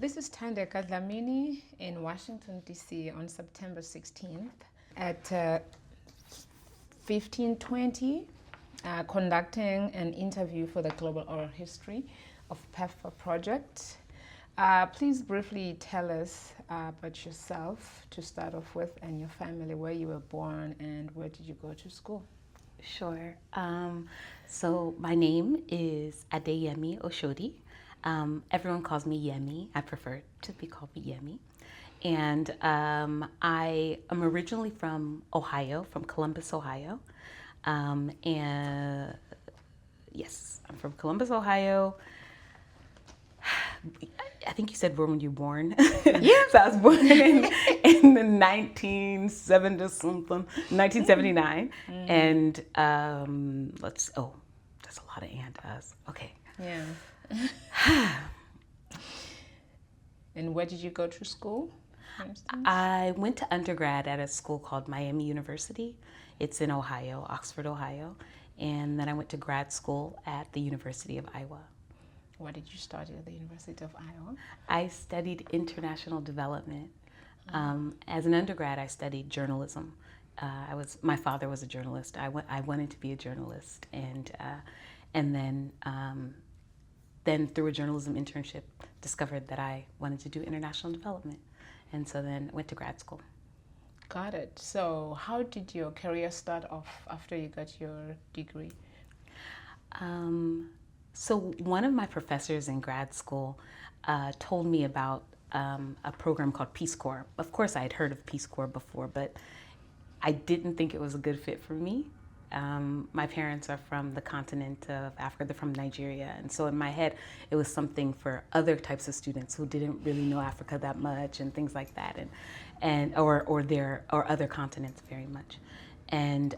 This is Tandeka Dlamini in Washington, D.C. on September 16th at 15:20, conducting an interview for the Global Oral History of PEPFAR project. Please briefly tell us about yourself to start off with, and your family, where you were born and where did you go to school? Sure. So my name is Yemi Oshodi. Everyone calls me Yemi. I prefer to be called Yemi. And I am originally from Ohio, from Columbus, Ohio. And yes, I'm from Columbus, Ohio. I think you said when you were born. Yeah. So I was born in the 1979. And that's a lot of and us. Okay. Yeah. And where did you go to school, for instance? I went to undergrad at a school called Miami University. It's in Ohio, Oxford, Ohio. And then I went to grad school at the University of Iowa. What did you study at the University of Iowa? I studied international development. As an undergrad, I studied journalism. My father was a journalist. I wanted to be a journalist, and then through a journalism internship, discovered that I wanted to do international development, and so then went to grad school. Got it. So how did your career start off after you got your degree? So one of my professors in grad school told me about a program called Peace Corps. Of course, I had heard of Peace Corps before, but I didn't think it was a good fit for me. My parents are from the continent of Africa. They're from Nigeria. And so in my head, it was something for other types of students who didn't really know Africa that much and things like that, or other continents very much. And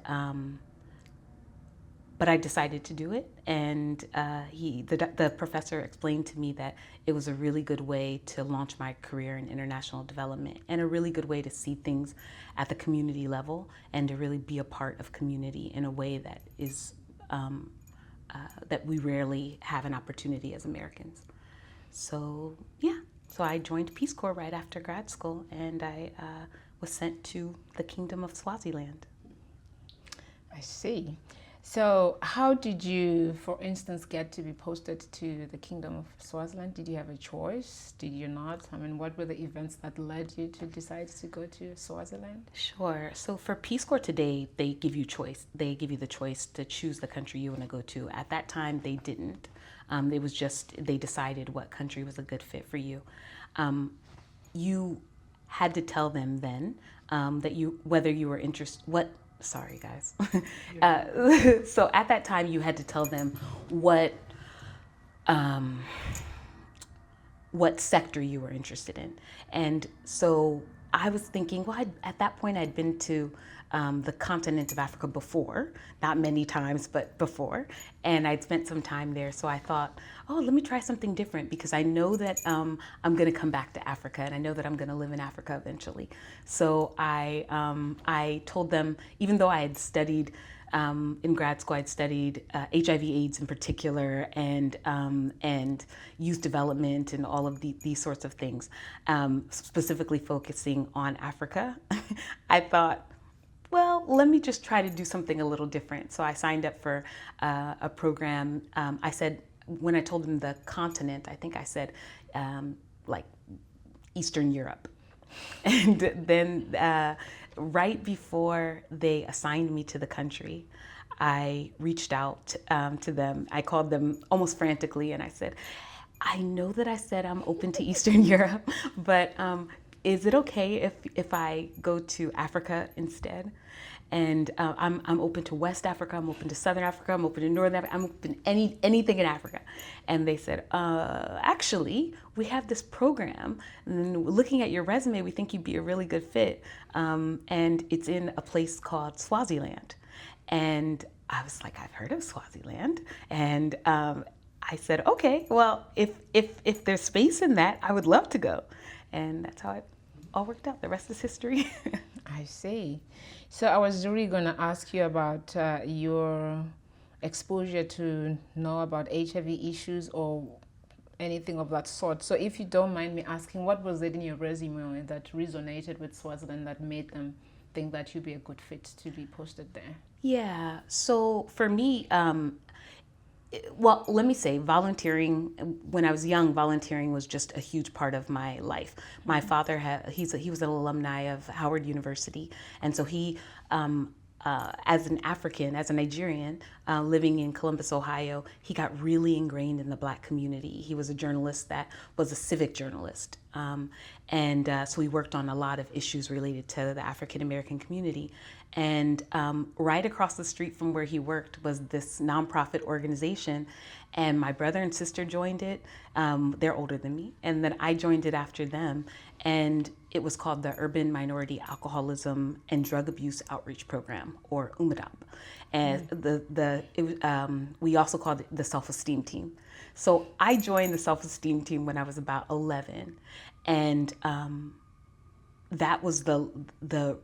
but I decided to do it, and the professor explained to me that it was a really good way to launch my career in international development, and a really good way to see things at the community level, and to really be a part of community in a way that is that we rarely have an opportunity as Americans. So yeah, so I joined Peace Corps right after grad school, and I was sent to the Kingdom of Swaziland. I see. So how did you, for instance, get to be posted to the Kingdom of Swaziland? Did you have a choice? Did you not? I mean, what were the events that led you to decide to go to Swaziland? Sure. So for Peace Corps today, they give you choice. They give you the choice to choose the country you want to go to. At that time, they didn't. It was just, they decided what country was a good fit for you. You had to tell them then whether you were interested, sorry guys. So at that time you had to tell them what sector you were interested in. And so I was thinking, well, at that point I'd been to the continent of Africa before, not many times, but before, and I'd spent some time there. So I thought, oh, let me try something different, because I know that I'm going to come back to Africa, and I know that I'm going to live in Africa eventually. So I told them, even though I had studied in grad school, I'd studied HIV/AIDS in particular, and youth development and all of these sorts of things, specifically focusing on Africa. I thought, well, let me just try to do something a little different. So I signed up for a program. I said, when I told them the continent, I think I said like Eastern Europe. And then right before they assigned me to the country, I reached out to them. I called them almost frantically, and I said, I know that I said I'm open to Eastern Europe, but is it okay if I go to Africa instead? And I'm open to West Africa, I'm open to Southern Africa, I'm open to Northern Africa, I'm open to anything in Africa. And they said, actually, we have this program, and looking at your resume, we think you'd be a really good fit. And it's in a place called Swaziland. And I was like, I've heard of Swaziland. And I said, okay, well, if there's space in that, I would love to go. And that's how it all worked out. The rest is history. I see. So I was really going to ask you about your exposure to know about HIV issues, or anything of that sort. So if you don't mind me asking, what was it in your resume that resonated with Swaziland that made them think that you'd be a good fit to be posted there? Yeah. So for me, well, let me say, volunteering. When I was young, volunteering was just a huge part of my life. My father he was an alumni of Howard University, and so he, as an African, as a Nigerian living in Columbus, Ohio, he got really ingrained in the Black community. He was a journalist that was a civic journalist, and so he worked on a lot of issues related to the African American community. And right across the street from where he worked was this nonprofit organization, and my brother and sister joined it. They're older than me, and then I joined it after them. And it was called the Urban Minority Alcoholism and Drug Abuse Outreach Program, or UMADAP. And we also called it the Self-Esteem Team. So I joined the Self-Esteem Team when I was about 11, and that was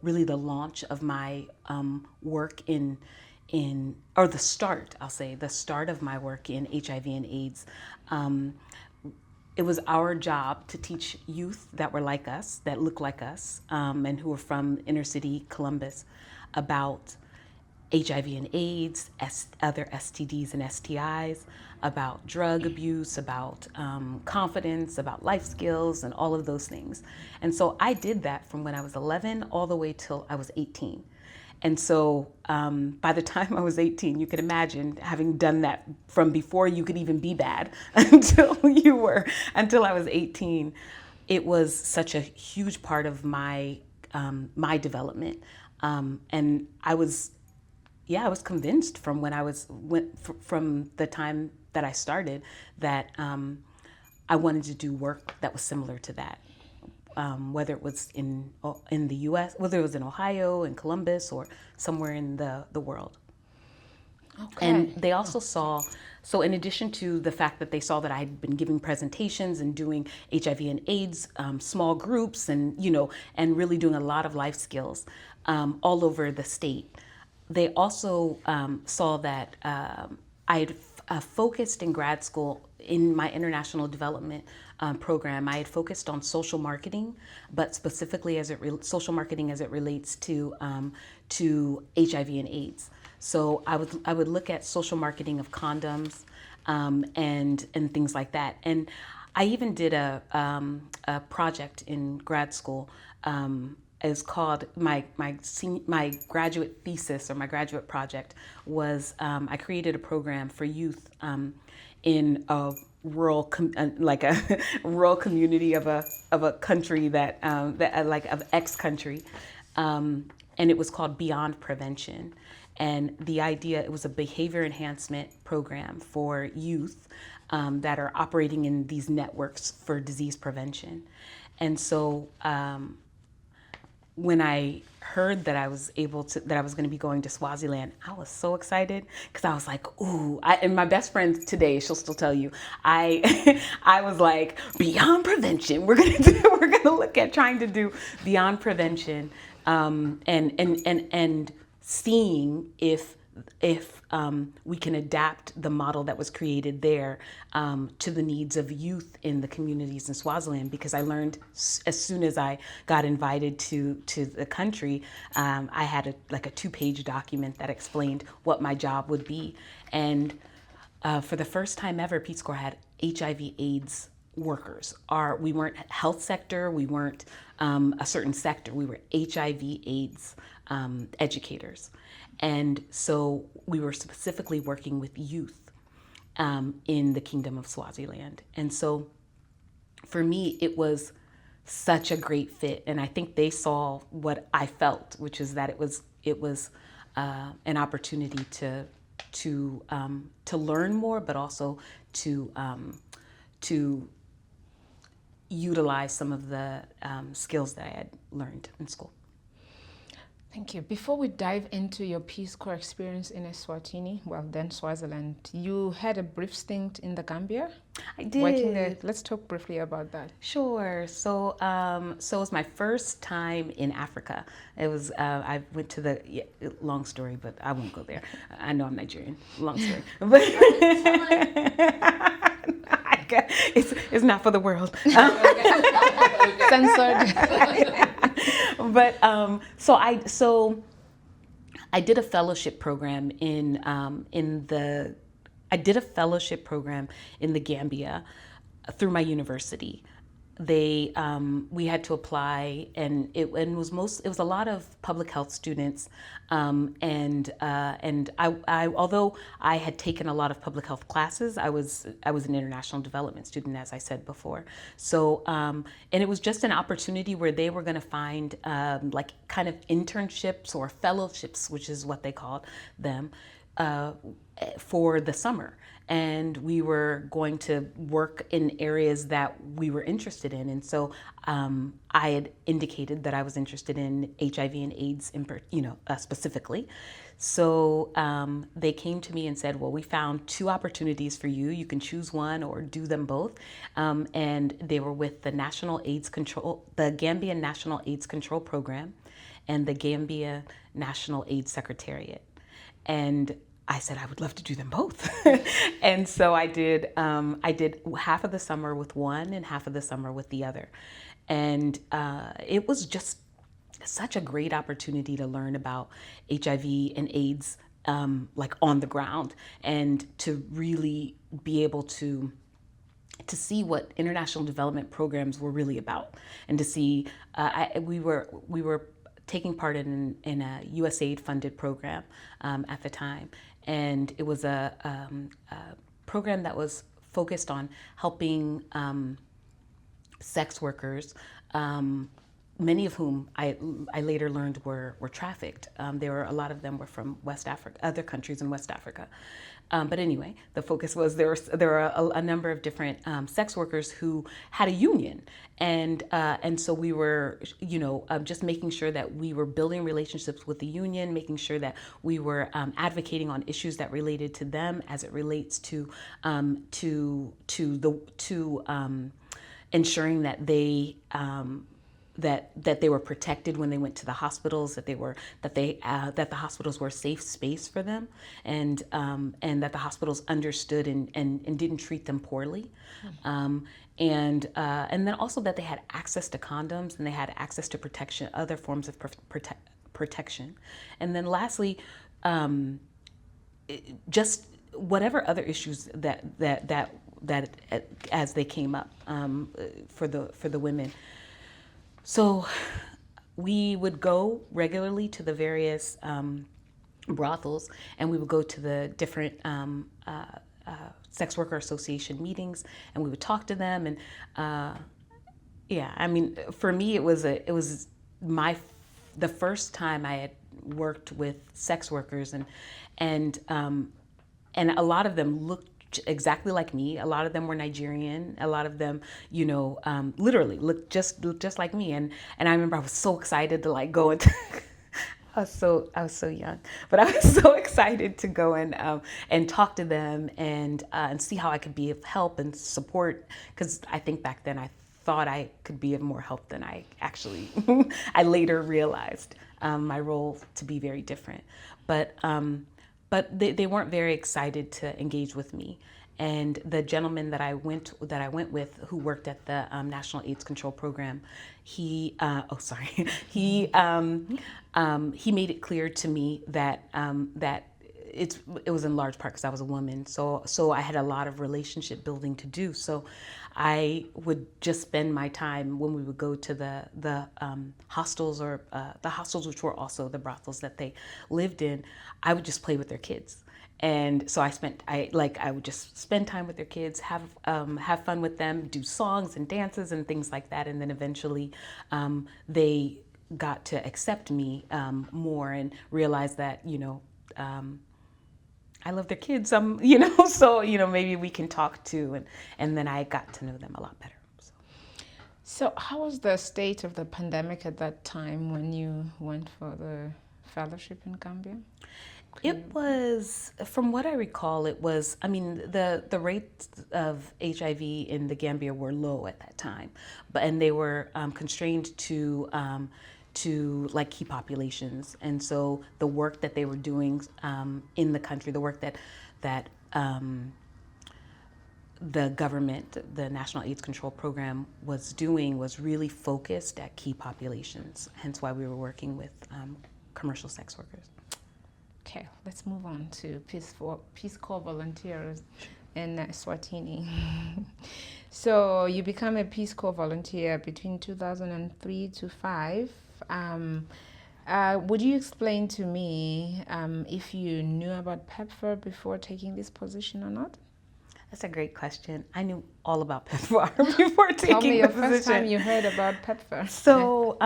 really the launch of my work or the start, I'll say, the start of my work in HIV and AIDS. It was our job to teach youth that were like us, that looked like us, and who were from inner city Columbus, about HIV and AIDS, other STDs and STIs, about drug abuse, about confidence, about life skills, and all of those things. And so I did that from when I was 11 all the way till I was 18. And so by the time I was 18, you can imagine having done that from before you could even be bad until I was 18. It was such a huge part of my development. And I was convinced from from the time that I started that I wanted to do work that was similar to that. Whether it was in the U.S., whether it was in Ohio, in Columbus, or somewhere in the world. Okay. And they also saw, so in addition to the fact that they saw that I had been giving presentations and doing HIV and AIDS small groups, and and really doing a lot of life skills all over the state, they also saw that I had focused in grad school in my international development program. I had focused on social marketing, but specifically social marketing as it relates to HIV and AIDS. So I would look at social marketing of condoms and things like that. And I even did a project in grad school. Is called my graduate thesis, or my graduate project was I created a program for youth in a rural rural community of a country that of X country, and it was called Beyond Prevention. And the idea, it was a behavior enhancement program for youth that are operating in these networks for disease prevention. And so when I heard that I was going to be going to Swaziland, I was so excited, because I was like, ooh, and my best friend today, she'll still tell you, I was like, beyond prevention, we're going to look at trying to do beyond prevention, and seeing if we can adapt the model that was created there to the needs of youth in the communities in Swaziland. Because I learned as soon as I got invited to the country, I had a 2-page document that explained what my job would be. And for the first time ever, Peace Corps had HIV/AIDS workers. We weren't health sector, we weren't a certain sector, we were HIV/AIDS educators. And so we were specifically working with youth in the Kingdom of Swaziland. And so for me, it was such a great fit. And I think they saw what I felt, which is that it was an opportunity to learn more, but also to utilize some of the skills that I had learned in school. Thank you. Before we dive into your Peace Corps experience in Eswatini, well then Swaziland, you had a brief stint in the Gambia. I did. Working there. Let's talk briefly about that. Sure. So it was my first time in Africa. It was I went to long story, but I won't go there. I know I'm Nigerian. Long story, but it's not for the world. Censored. But so I did a fellowship program I did a fellowship program in the Gambia through my university. We had to apply, and it was a lot of public health students, and I although I had taken a lot of public health classes, I was an international development student, as I said before. So and it was just an opportunity where they were going to find like kind of internships or fellowships, which is what they called them, for the summer. And we were going to work in areas that we were interested in. And so I had indicated that I was interested in HIV and AIDS, specifically. So they came to me and said, well, we found 2 opportunities for you. You can choose one or do them both. And they were with the Gambian National AIDS Control Program and the Gambia National AIDS Secretariat. And I said I would love to do them both. And so I did half of the summer with one and half of the summer with the other. And it was just such a great opportunity to learn about HIV and AIDS like on the ground, and to really be able to see what international development programs were really about, and to see we were taking part in a USAID funded program at the time. And it was a program that was focused on helping sex workers, many of whom I later learned were trafficked. A lot of them were from West Africa, other countries in West Africa. But anyway, the focus was there were a number of different sex workers who had a union, and so we were just making sure that we were building relationships with the union, making sure that we were advocating on issues that related to them as it relates to ensuring that they that they were protected when they went to the hospitals, that the hospitals were a safe space for them, and that the hospitals understood and didn't treat them poorly, and then also that they had access to condoms and they had access to protection, other forms of protection, and then lastly, just whatever other issues that as they came up for the women. So we would go regularly to the various brothels, and we would go to the different sex worker association meetings, and we would talk to them. And for me, it was the first time I had worked with sex workers, and a lot of them looked exactly like me. A lot of them were Nigerian. A lot of them, literally looked just like me. And I remember I was so excited to like go into. I was so young, but I was so excited to go and talk to them and see how I could be of help and support. Because I think back then I thought I could be of more help than I actually. I later realized my role to be very different, but they weren't very excited to engage with me. And the gentleman that I went with, who worked at the National AIDS Control Program, he made it clear to me that it was in large part because I was a woman, so I had a lot of relationship building to do. So I would just spend my time when we would go to the hostels, or the hostels, which were also the brothels that they lived in. I would just play with their kids. And so I would just spend time with their kids, have fun with them, do songs and dances and things like that. And then eventually they got to accept me more and realize that, I love their kids, so, maybe we can talk too. And then I got to know them a lot better. So how was the state of the pandemic at that time when you went for the fellowship in Gambia? It was, from what I recall, the rates of HIV in the Gambia were low at that time, and they were constrained to like key populations. And so the work that they were doing in the country, the work that the government, the National AIDS Control Program, was doing was really focused at key populations, hence why we were working with commercial sex workers. Okay, let's move on to Peace Corps volunteers in Eswatini. So you become a Peace Corps volunteer between 2003 to 5. Would you explain to me if you knew about PEPFAR before taking this position or not? That's a great question. I knew all about PEPFAR before taking the position. Tell me your first time you heard about PEPFAR. So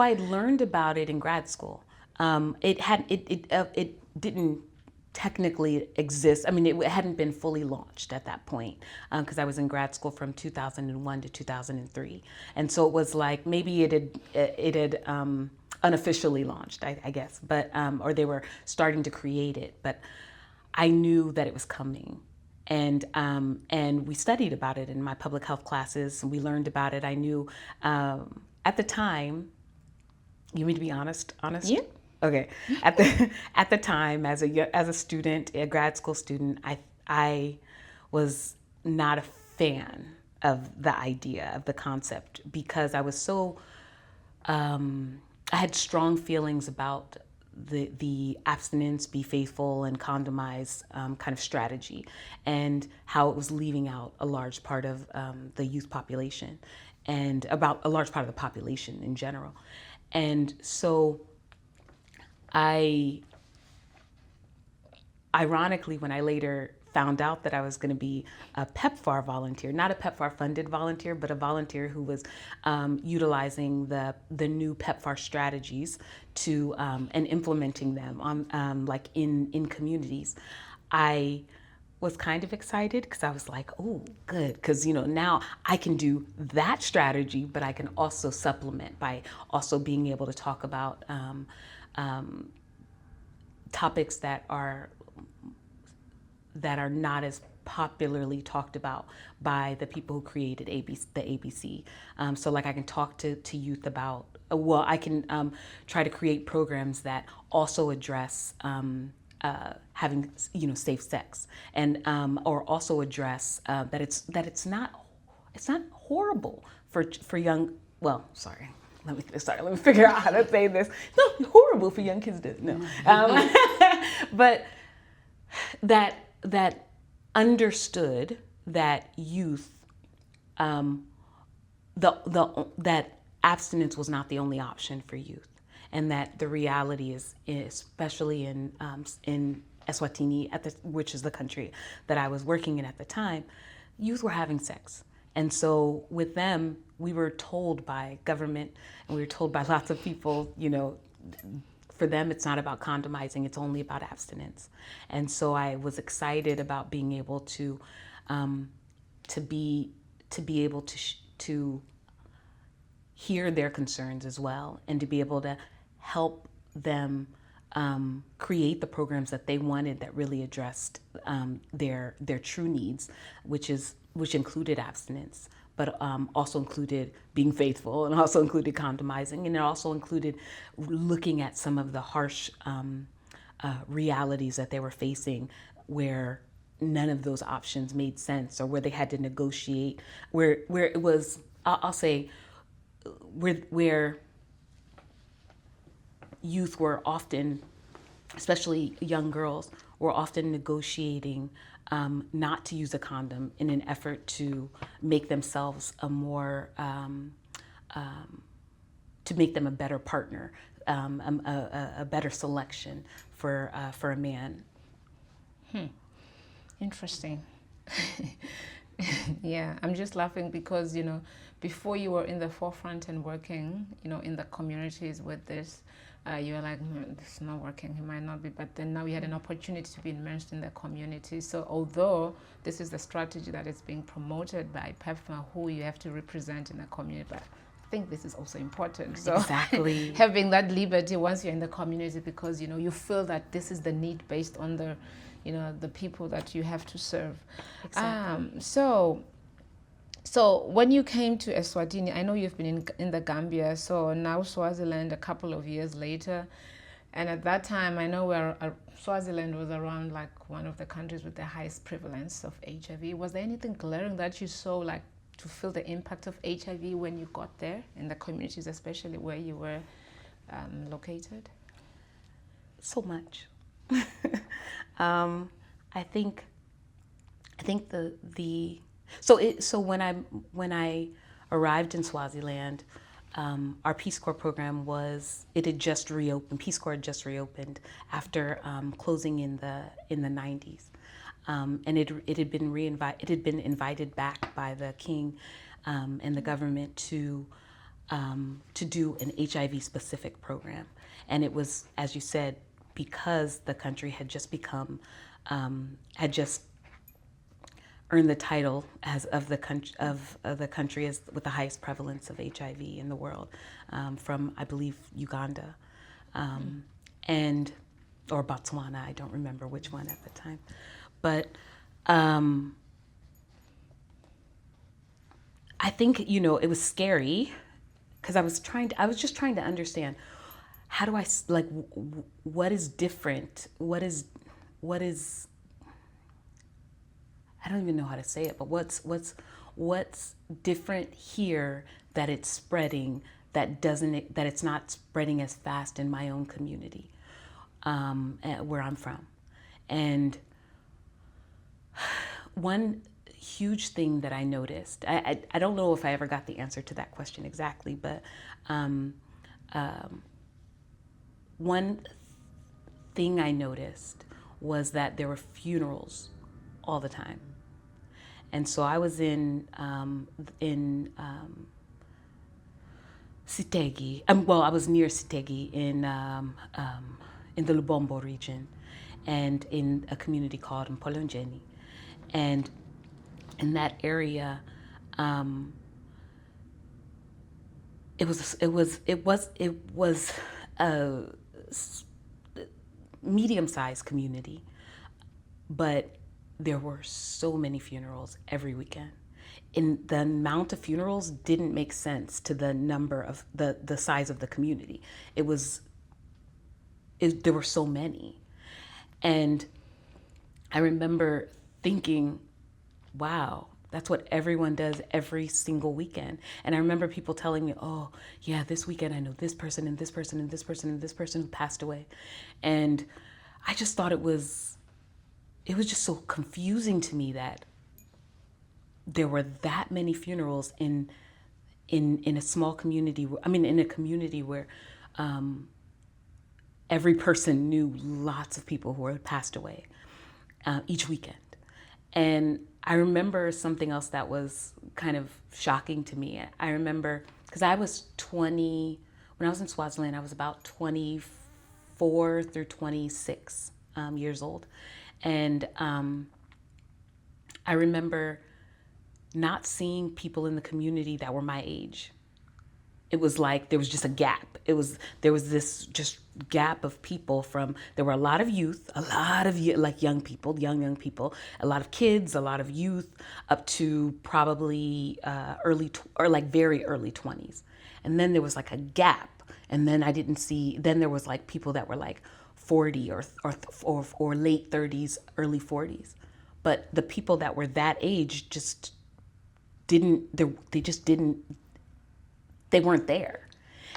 I learned about it in grad school. It didn't technically exist. I mean, it hadn't been fully launched at that point because I was in grad school from 2001 to 2003, and so it was like maybe it had unofficially launched, I guess, but or they were starting to create it, but I knew that it was coming. And we studied about it in my public health classes, and we learned about it. I knew at the time. You mean to be honest? Yeah. Okay. At the time, as a student, a grad school student, I was not a fan of the idea of the concept because I was so I had strong feelings about the abstinence, be faithful, and condomize kind of strategy, and how it was leaving out a large part of the youth population, and about a large part of the population in general. And so ironically, when I later found out that I was going to be a PEPFAR volunteer, not a PEPFAR funded volunteer, but a volunteer who was utilizing the new PEPFAR strategies to and implementing them on like in communities, I was kind of excited because I was like, oh, good, because now I can do that strategy, but I can also supplement by also being able to talk about topics that are not as popularly talked about by the people who created the ABC. So like I can talk to youth about, I can try to create programs that also address having safe sex, and or also address that it's not horrible for young. Well, sorry. Let me figure out how to say this. It's not horrible for young kids to know, but that understood that youth, that abstinence was not the only option for youth, and that the reality is, especially in Eswatini, which is the country that I was working in at the time, youth were having sex. And so with them, we were told by government, and we were told by lots of people, for them, it's not about condomizing, it's only about abstinence. And so I was excited about being able to be able to hear their concerns as well, and to be able to help them create the programs that they wanted that really addressed their true needs, which included abstinence, but also included being faithful, and also included condomizing, and it also included looking at some of the harsh realities that they were facing, where none of those options made sense, or where they had to negotiate, where it was, I'll say, where youth were often, especially young girls, were often negotiating not to use a condom in an effort to make themselves to make them a better partner, a better selection for a man. Interesting. Yeah, I'm just laughing because, before you were in the forefront and working, in the communities with this, you were like, this is not working, it might not be, but then now you had an opportunity to be immersed in the community. So although this is the strategy that is being promoted by PEPFAR, who you have to represent in the community, but I think this is also important. So exactly. Having that liberty once you're in the community, because, you feel that this is the need based on the, the people that you have to serve. Exactly. So when you came to Eswatini, I know you've been in the Gambia, so now Swaziland a couple of years later, And at that time, I know Swaziland was around like one of the countries with the highest prevalence of HIV. Was there anything glaring that you saw, like to feel the impact of HIV when you got there in the communities, especially where you were located? So much. I think so when I arrived in Swaziland, our Peace Corps program had just reopened. Peace Corps had just reopened after closing in the 90s, and it had been invited back by the king and the government to do an HIV specific program, and it was, as you said, because the country had just earned the title of the country as with the highest prevalence of HIV in the world, from, I believe, Uganda, or Botswana. I don't remember which one at the time, but I think it was scary because I was just trying to understand, how do I, like, what is different? What is I don't even know how to say it, but what's different here that it's spreading, that it's not spreading as fast in my own community, where I'm from. And one huge thing that I noticed, I don't know if I ever got the answer to that question exactly, but one thing I noticed was that there were funerals all the time. And so I was in Sitegi. I was near Sitegi in the Lubombo region, and in a community called Mpolonjeni. And in that area, it was a medium-sized community, but there were so many funerals every weekend. And the amount of funerals didn't make sense to the number of the size of the community. There were so many. And I remember thinking, wow, that's what everyone does every single weekend. And I remember people telling me, oh yeah, this weekend I know this person and this person and this person and this person who passed away. And I just thought it was just so confusing to me that there were that many funerals in a small community. In a community where every person knew lots of people who had passed away each weekend. And I remember something else that was kind of shocking to me. I remember, because I was 20, when I was in Swaziland, I was about 24 through 26 years old. And I remember not seeing people in the community that were my age. It was like there was just a gap. There was this just gap of people there were a lot of youth, like young people, a lot of kids, a lot of youth, up to probably very early 20s. And then there was like a gap. And then then there was like people that were like 40 or late 30s, early 40s. But the people that were that age they weren't there.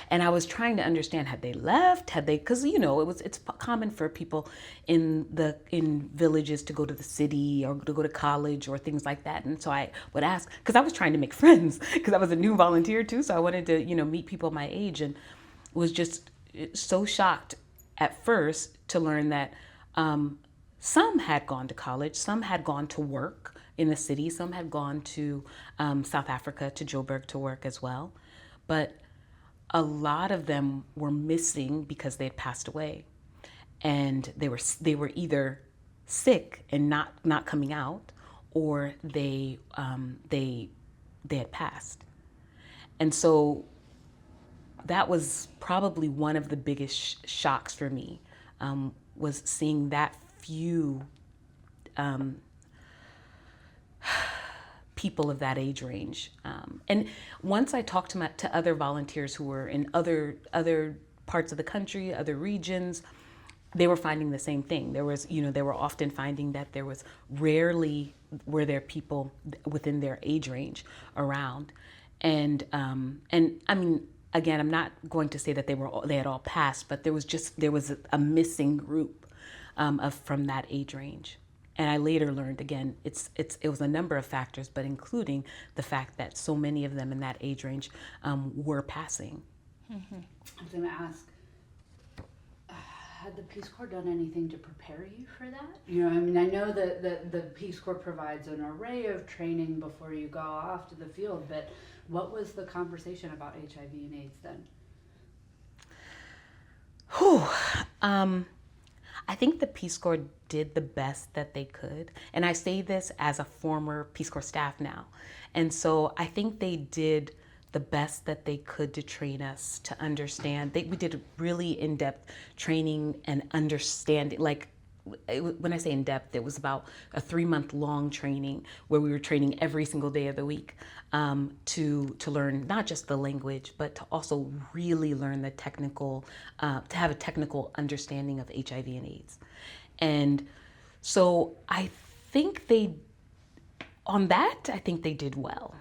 And I was trying to understand, had they left? Because it's common for people in villages to go to the city or to go to college or things like that. And so I would ask, because I was trying to make friends, because I was a new volunteer too. So I wanted to, meet people my age, and was just so shocked at first to learn that some had gone to college, some had gone to work in the city, some had gone to South Africa, to Joburg, to work as well. But a lot of them were missing because they had passed away, and they were either sick and not coming out, or they had passed. And so that was probably one of the biggest shocks for me, was seeing that few people of that age range. And once I talked to other volunteers who were in other parts of the country, other regions, they were finding the same thing. There was, they were often finding that there was rarely were there people within their age range around. And I mean, again, I'm not going to say that they had all passed, but there was a missing group from that age range. And I later learned, again, it was a number of factors, but including the fact that so many of them in that age range were passing. Mm-hmm. I was going to ask, had the Peace Corps done anything to prepare you for that? I mean, I know that the Peace Corps provides an array of training before you go off to the field, but what was the conversation about HIV and AIDS then? I think the Peace Corps did the best that they could. And I say this as a former Peace Corps staff now. And so I think they did the best that they could to train us to understand. We did really in-depth training and understanding. When I say in-depth, it was about a 3-month-long training where we were training every single day of the week to learn not just the language, but to also really learn the technical, to have a technical understanding of HIV and AIDS. And so I think I think they did well.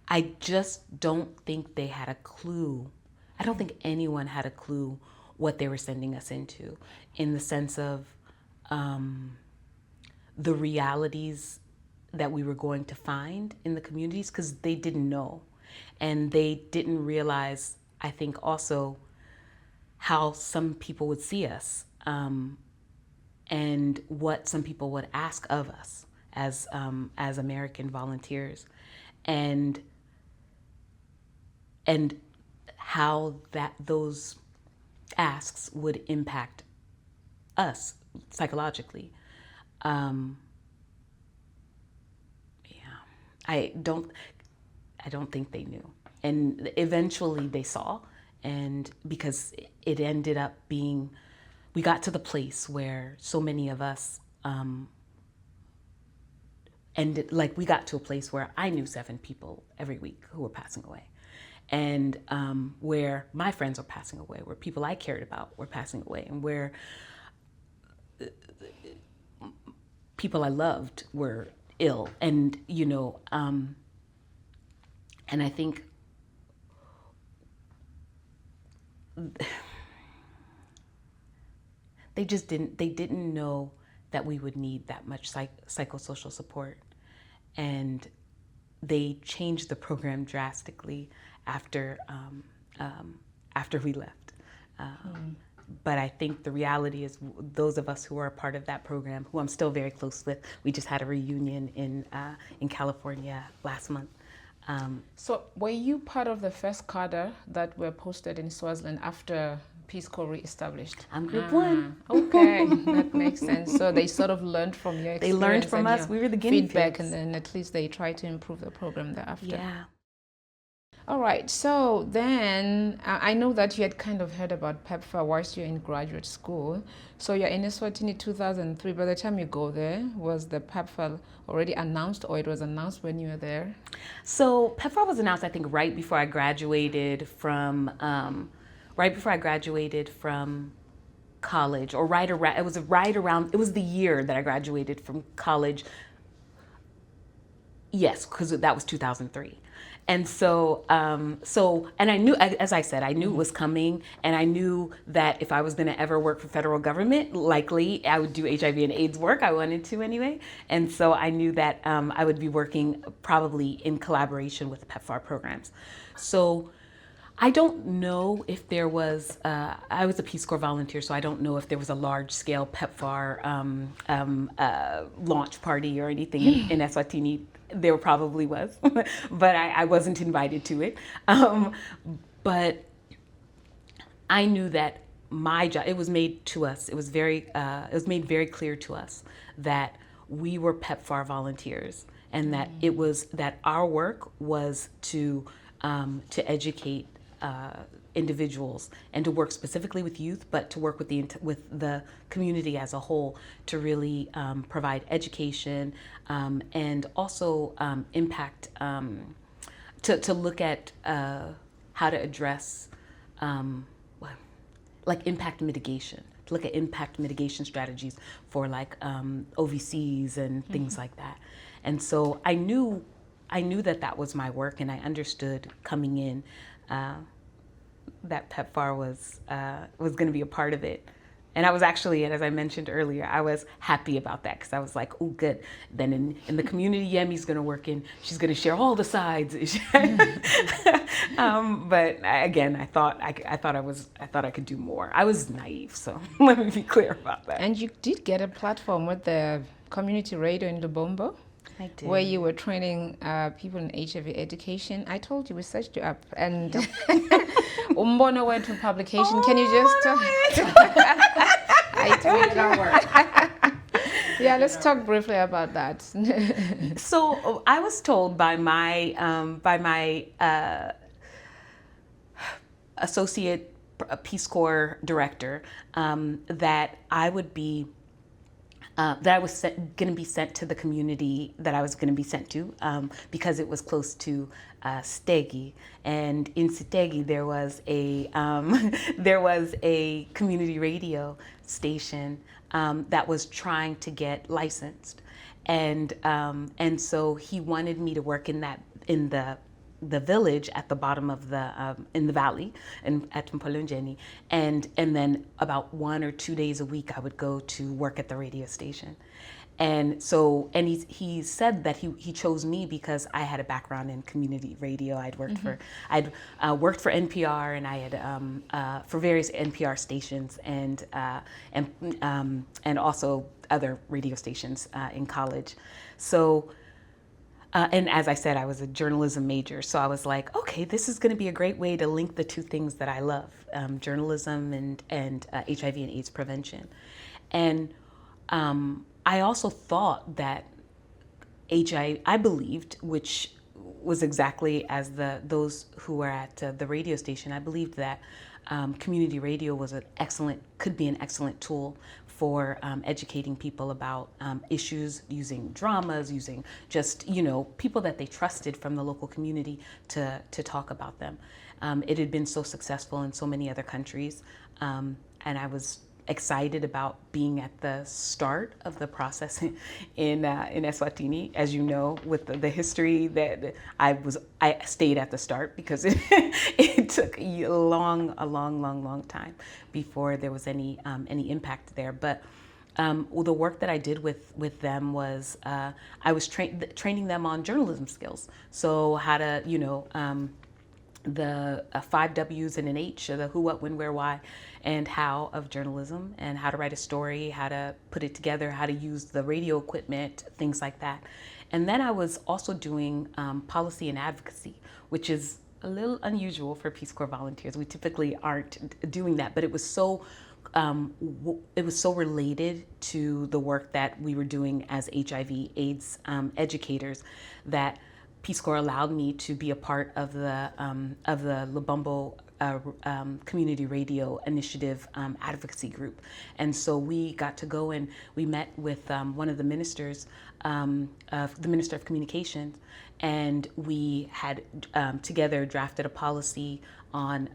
I just don't think they had a clue. I don't think anyone had a clue what they were sending us into, in the sense of the realities that we were going to find in the communities, because they didn't know. And they didn't realize, I think also, how some people would see us and what some people would ask of us as American volunteers. And how those asks would impact us psychologically. I don't think they knew. And eventually they saw, and because it ended up being, we got to the place where so many of us we got to a place where I knew 7 people every week who were passing away. And where my friends were passing away, where people I cared about were passing away, and where people I loved were ill. And, and I think they didn't know that we would need that much psychosocial support. And they changed the program drastically after we left. But I think the reality is, those of us who are a part of that program, who I'm still very close with, we just had a reunion in California last month. So were you part of the first cadre that were posted in Swaziland after Peace Corps re-established? I'm group 1. Okay, that makes sense. So they sort of learned from your experience. They learned from us. We were the guinea feedback, pigs. And then at least they tried to improve the program thereafter. Yeah. All right, so then I know that you had kind of heard about PEPFAR whilst you're in graduate school. So you're in Eswatini 2003. By the time you go there, was the PEPFAR already announced, or it was announced when you were there? So PEPFAR was announced, I think, right before I graduated from college, or it was the year that I graduated from college. Yes, because that was 2003. And so, and I knew, as I said, I knew it was coming, and I knew that if I was going to ever work for federal government, likely I would do HIV and AIDS work. I wanted to anyway. And so I knew that I would be working probably in collaboration with PEPFAR programs. So I don't know if there was, I was a Peace Corps volunteer, so I don't know if there was a large-scale PEPFAR launch party or anything in Eswatini. There probably was, but I wasn't invited to it. But I knew that my job, it was made to us, it was made very clear to us that we were PEPFAR volunteers, and that that our work was to educate individuals, and to work specifically with youth, but to work with the community as a whole, to really provide education and also impact, to look at how to address like impact mitigation, to look at impact mitigation strategies for like OVCs and things like that. And so I knew that was my work, and I understood coming in that PEPFAR was going to be a part of it. And I was actually, and as I mentioned earlier, I was happy about that because I was like, oh, good. Then in the community Yemi's going to work in, she's going to share all the sides. But again, I thought I could do more. I was naive, so let me be clear about that. And you did get a platform with the community radio in Lubombo. I did. Where you were training people in HIV education. I told you we searched you up, and Umbono went to publication. Can you just? I made it all work. Yeah, let's talk briefly about that. So I was told by my associate Peace Corps director that I would be. That I was going to be sent to the community that I was going to be sent to because it was close to Stegi, and in Stegi there was a community radio station that was trying to get licensed, and so he wanted me to work in the village at the bottom of in the valley and at Mpolonjeni, and then about 1 or 2 days a week I would go to work at the radio station. And so, and he said that he chose me because I had a background in community radio. I'd worked for NPR, and I had for various NPR stations and also other radio stations in college. So. And as I said, I was a journalism major, so I was like, okay, this is going to be a great way to link the two things that I love, journalism and HIV and AIDS prevention. And I also thought that I believed, which was exactly as those who were at the radio station, I believed that community radio could be an excellent tool for educating people about issues, using dramas, using just, people that they trusted from the local community to talk about them. It had been so successful in so many other countries, and I was excited about being at the start of the process in Eswatini. As you know, with the history that I stayed at the start because it took a long time before there was any impact there. But the work that I did with them was I was training them on journalism skills. So how to, the 5 W's and an H, the who, what, when, where, why, and how of journalism, and how to write a story, how to put it together, how to use the radio equipment, things like that. And then I was also doing policy and advocacy, which is a little unusual for Peace Corps volunteers. We typically aren't doing that, but it was so related to the work that we were doing as HIV/AIDS educators that Peace Corps allowed me to be a part of the Lubombo Community Radio Initiative advocacy group. And so we got to go and we met with one of the ministers, the Minister of Communications, and we had together drafted a policy on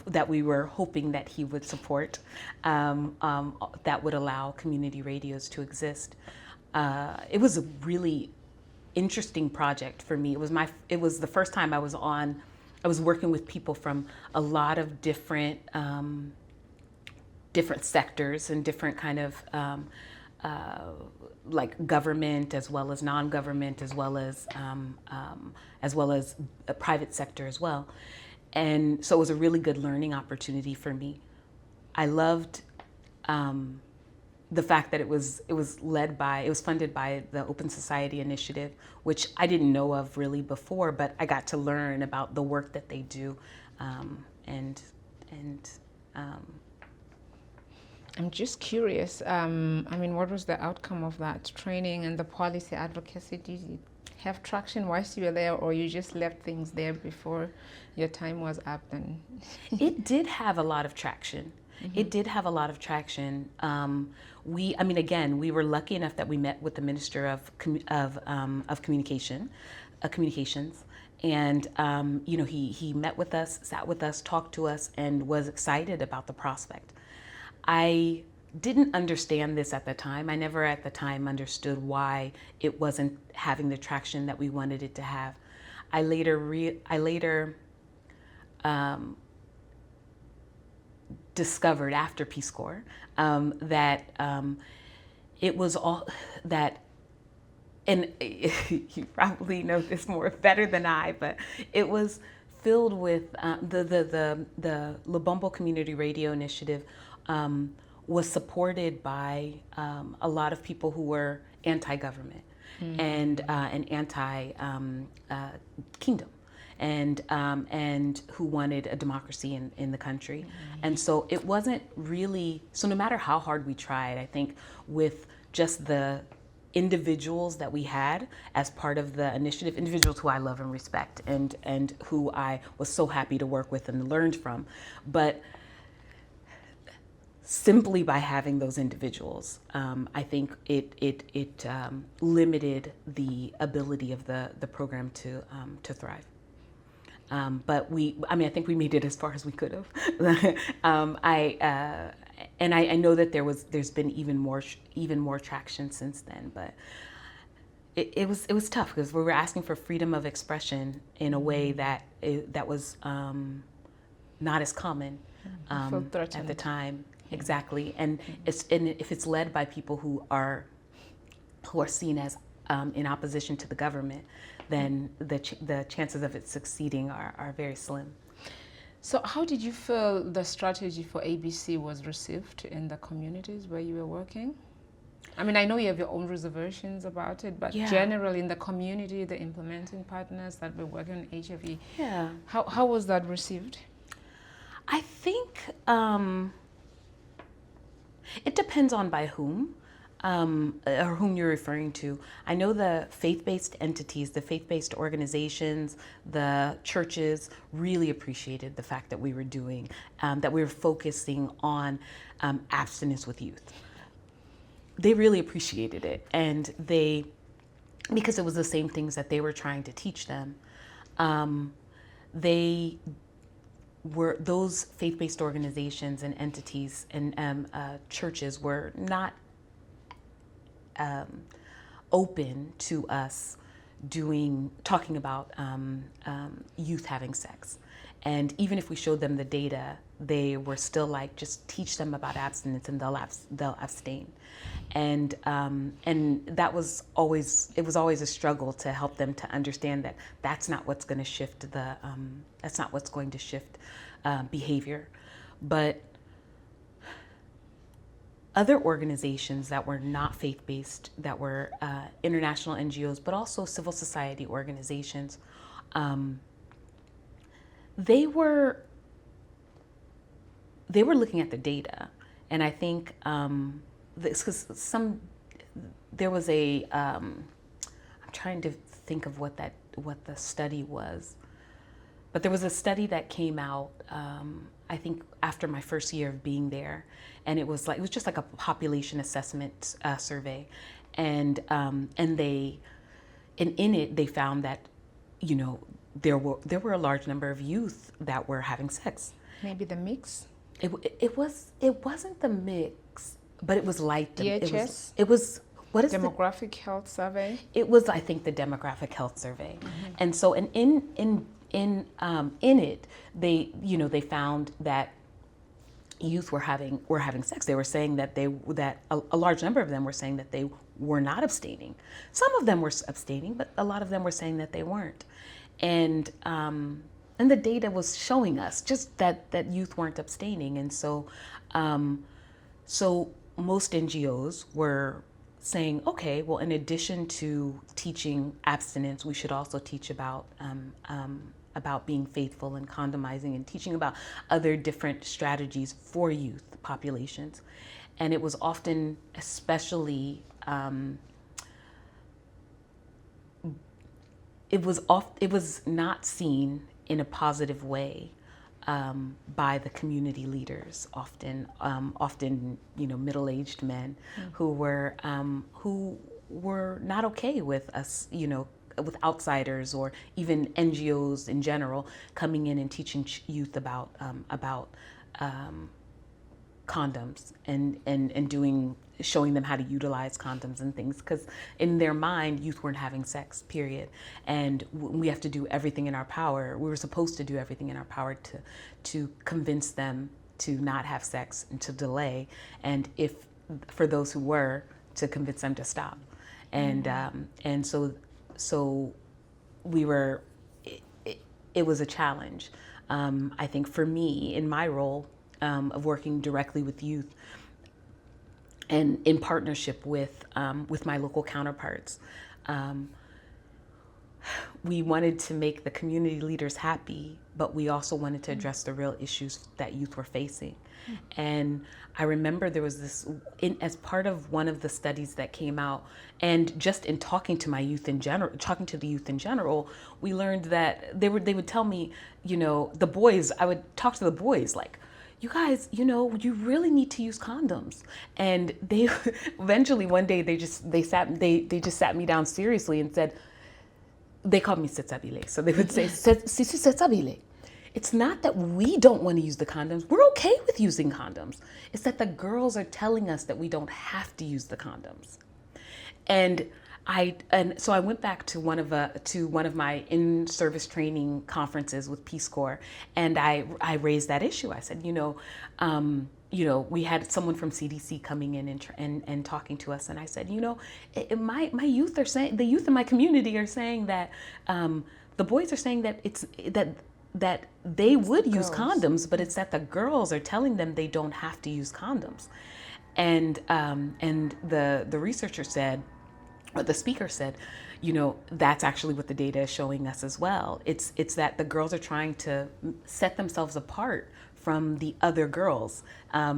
that we were hoping that he would support, that would allow community radios to exist. It was a really interesting project for me. It was the first time I was working with people from a lot of different sectors and different kind of like government as well as non-government as well as a private sector as well. And so it was a really good learning opportunity for me. I loved the fact that it was funded by the Open Society Initiative, which I didn't know of really before, but I got to learn about the work that they do, and I'm just curious. What was the outcome of that training and the policy advocacy? Did you have traction whilst you were there, or you just left things there before your time was up? And it did have a lot of traction. Mm-hmm. It did have a lot of traction. We were lucky enough that we met with the Minister of Communications, And he met with us, sat with us, talked to us, and was excited about the prospect. I didn't understand this at the time. I never at the time understood why it wasn't having the traction that we wanted it to have. I later discovered after Peace Corps that it was all that, and you probably know this more better than I, but it was filled with the Lubombo Community Radio Initiative was supported by a lot of people who were anti-government and anti-kingdom. And who wanted a democracy in the country. And so it wasn't really, so no matter how hard we tried, I think with just the individuals that we had as part of the initiative, individuals who I love and respect and who I was so happy to work with and learned from, but simply by having those individuals, I think it limited the ability of the program to thrive. But I think we made it as far as we could have. I know that there's been even more traction since then. But it was tough because we were asking for freedom of expression in a way that was not as common at the time. Exactly, and if it's led by people who are seen as in opposition to the government, then the chances of it succeeding are very slim. So how did you feel the strategy for ABC was received in the communities where you were working? I mean, I know you have your own reservations about it, but generally in the community, the implementing partners that were working on HIV, how was that received? I think it depends on by whom. Or whom you're referring to. I know the faith-based entities, the faith-based organizations, the churches really appreciated the fact that we were doing, that we were focusing on abstinence with youth. They really appreciated it, and because it was the same things that they were trying to teach them, those faith-based organizations and entities and churches were not open to us talking about youth having sex. And even if we showed them the data, they were still like, just teach them about abstinence and they'll abstain. And that was always a struggle to help them to understand that that's not what's going to shift behavior. But other organizations that were not faith-based, that were international NGOs, but also civil society organizations, they were looking at the data, and I think there was I'm trying to think of what the study was, but there was a study that came out I think after my first year of being there, and it was just like a population assessment survey, and in it they found that there were a large number of youth that were having sex. Maybe the mix. It wasn't the mix, but it was like DHS. It was what is demographic health survey? It was, I think, the demographic health survey, and so in it, they found that youth were having sex. They were saying that a large number of them were saying that they were not abstaining. Some of them were abstaining, but a lot of them were saying that they weren't. And the data was showing us just that youth weren't abstaining. And so most NGOs were saying, okay, well, in addition to teaching abstinence, we should also teach about being faithful and condomizing, and teaching about other different strategies for youth populations. And it was often, especially, it was not seen in a positive way by the community leaders. Often, middle-aged men who were not okay with us, with outsiders or even NGOs in general coming in and teaching youth about condoms and showing them how to utilize condoms and things, because in their mind youth weren't having sex, period, and we have to do everything in our power. We were supposed to do everything in our power to convince them to not have sex and to delay, and if for those who were, to convince them to stop. And so we were, it was a challenge. I think for me, in my role of working directly with youth and in partnership with my local counterparts, we wanted to make the community leaders happy, but we also wanted to address the real issues that youth were facing. And I remember there was this, as part of one of the studies that came out, and just in talking to the youth in general, we learned that they would tell me, the boys, I would talk to the boys like, you guys, you really need to use condoms. And they eventually one day they just sat me down seriously and said, they called me Setsabile. So they would say, Setsabile. It's not that we don't want to use the condoms. We're okay with using condoms. It's that the girls are telling us that we don't have to use the condoms. And so I went back to one of my in-service training conferences with Peace Corps, and I raised that issue. I said, we had someone from CDC coming in and talking to us, and I said, my youth are saying, the youth in my community are saying that the boys are saying that it's that they would use condoms, but it's that the girls are telling them they don't have to use condoms, and the researcher said, or the speaker said, that's actually what the data is showing us as well. It's that the girls are trying to set themselves apart from the other girls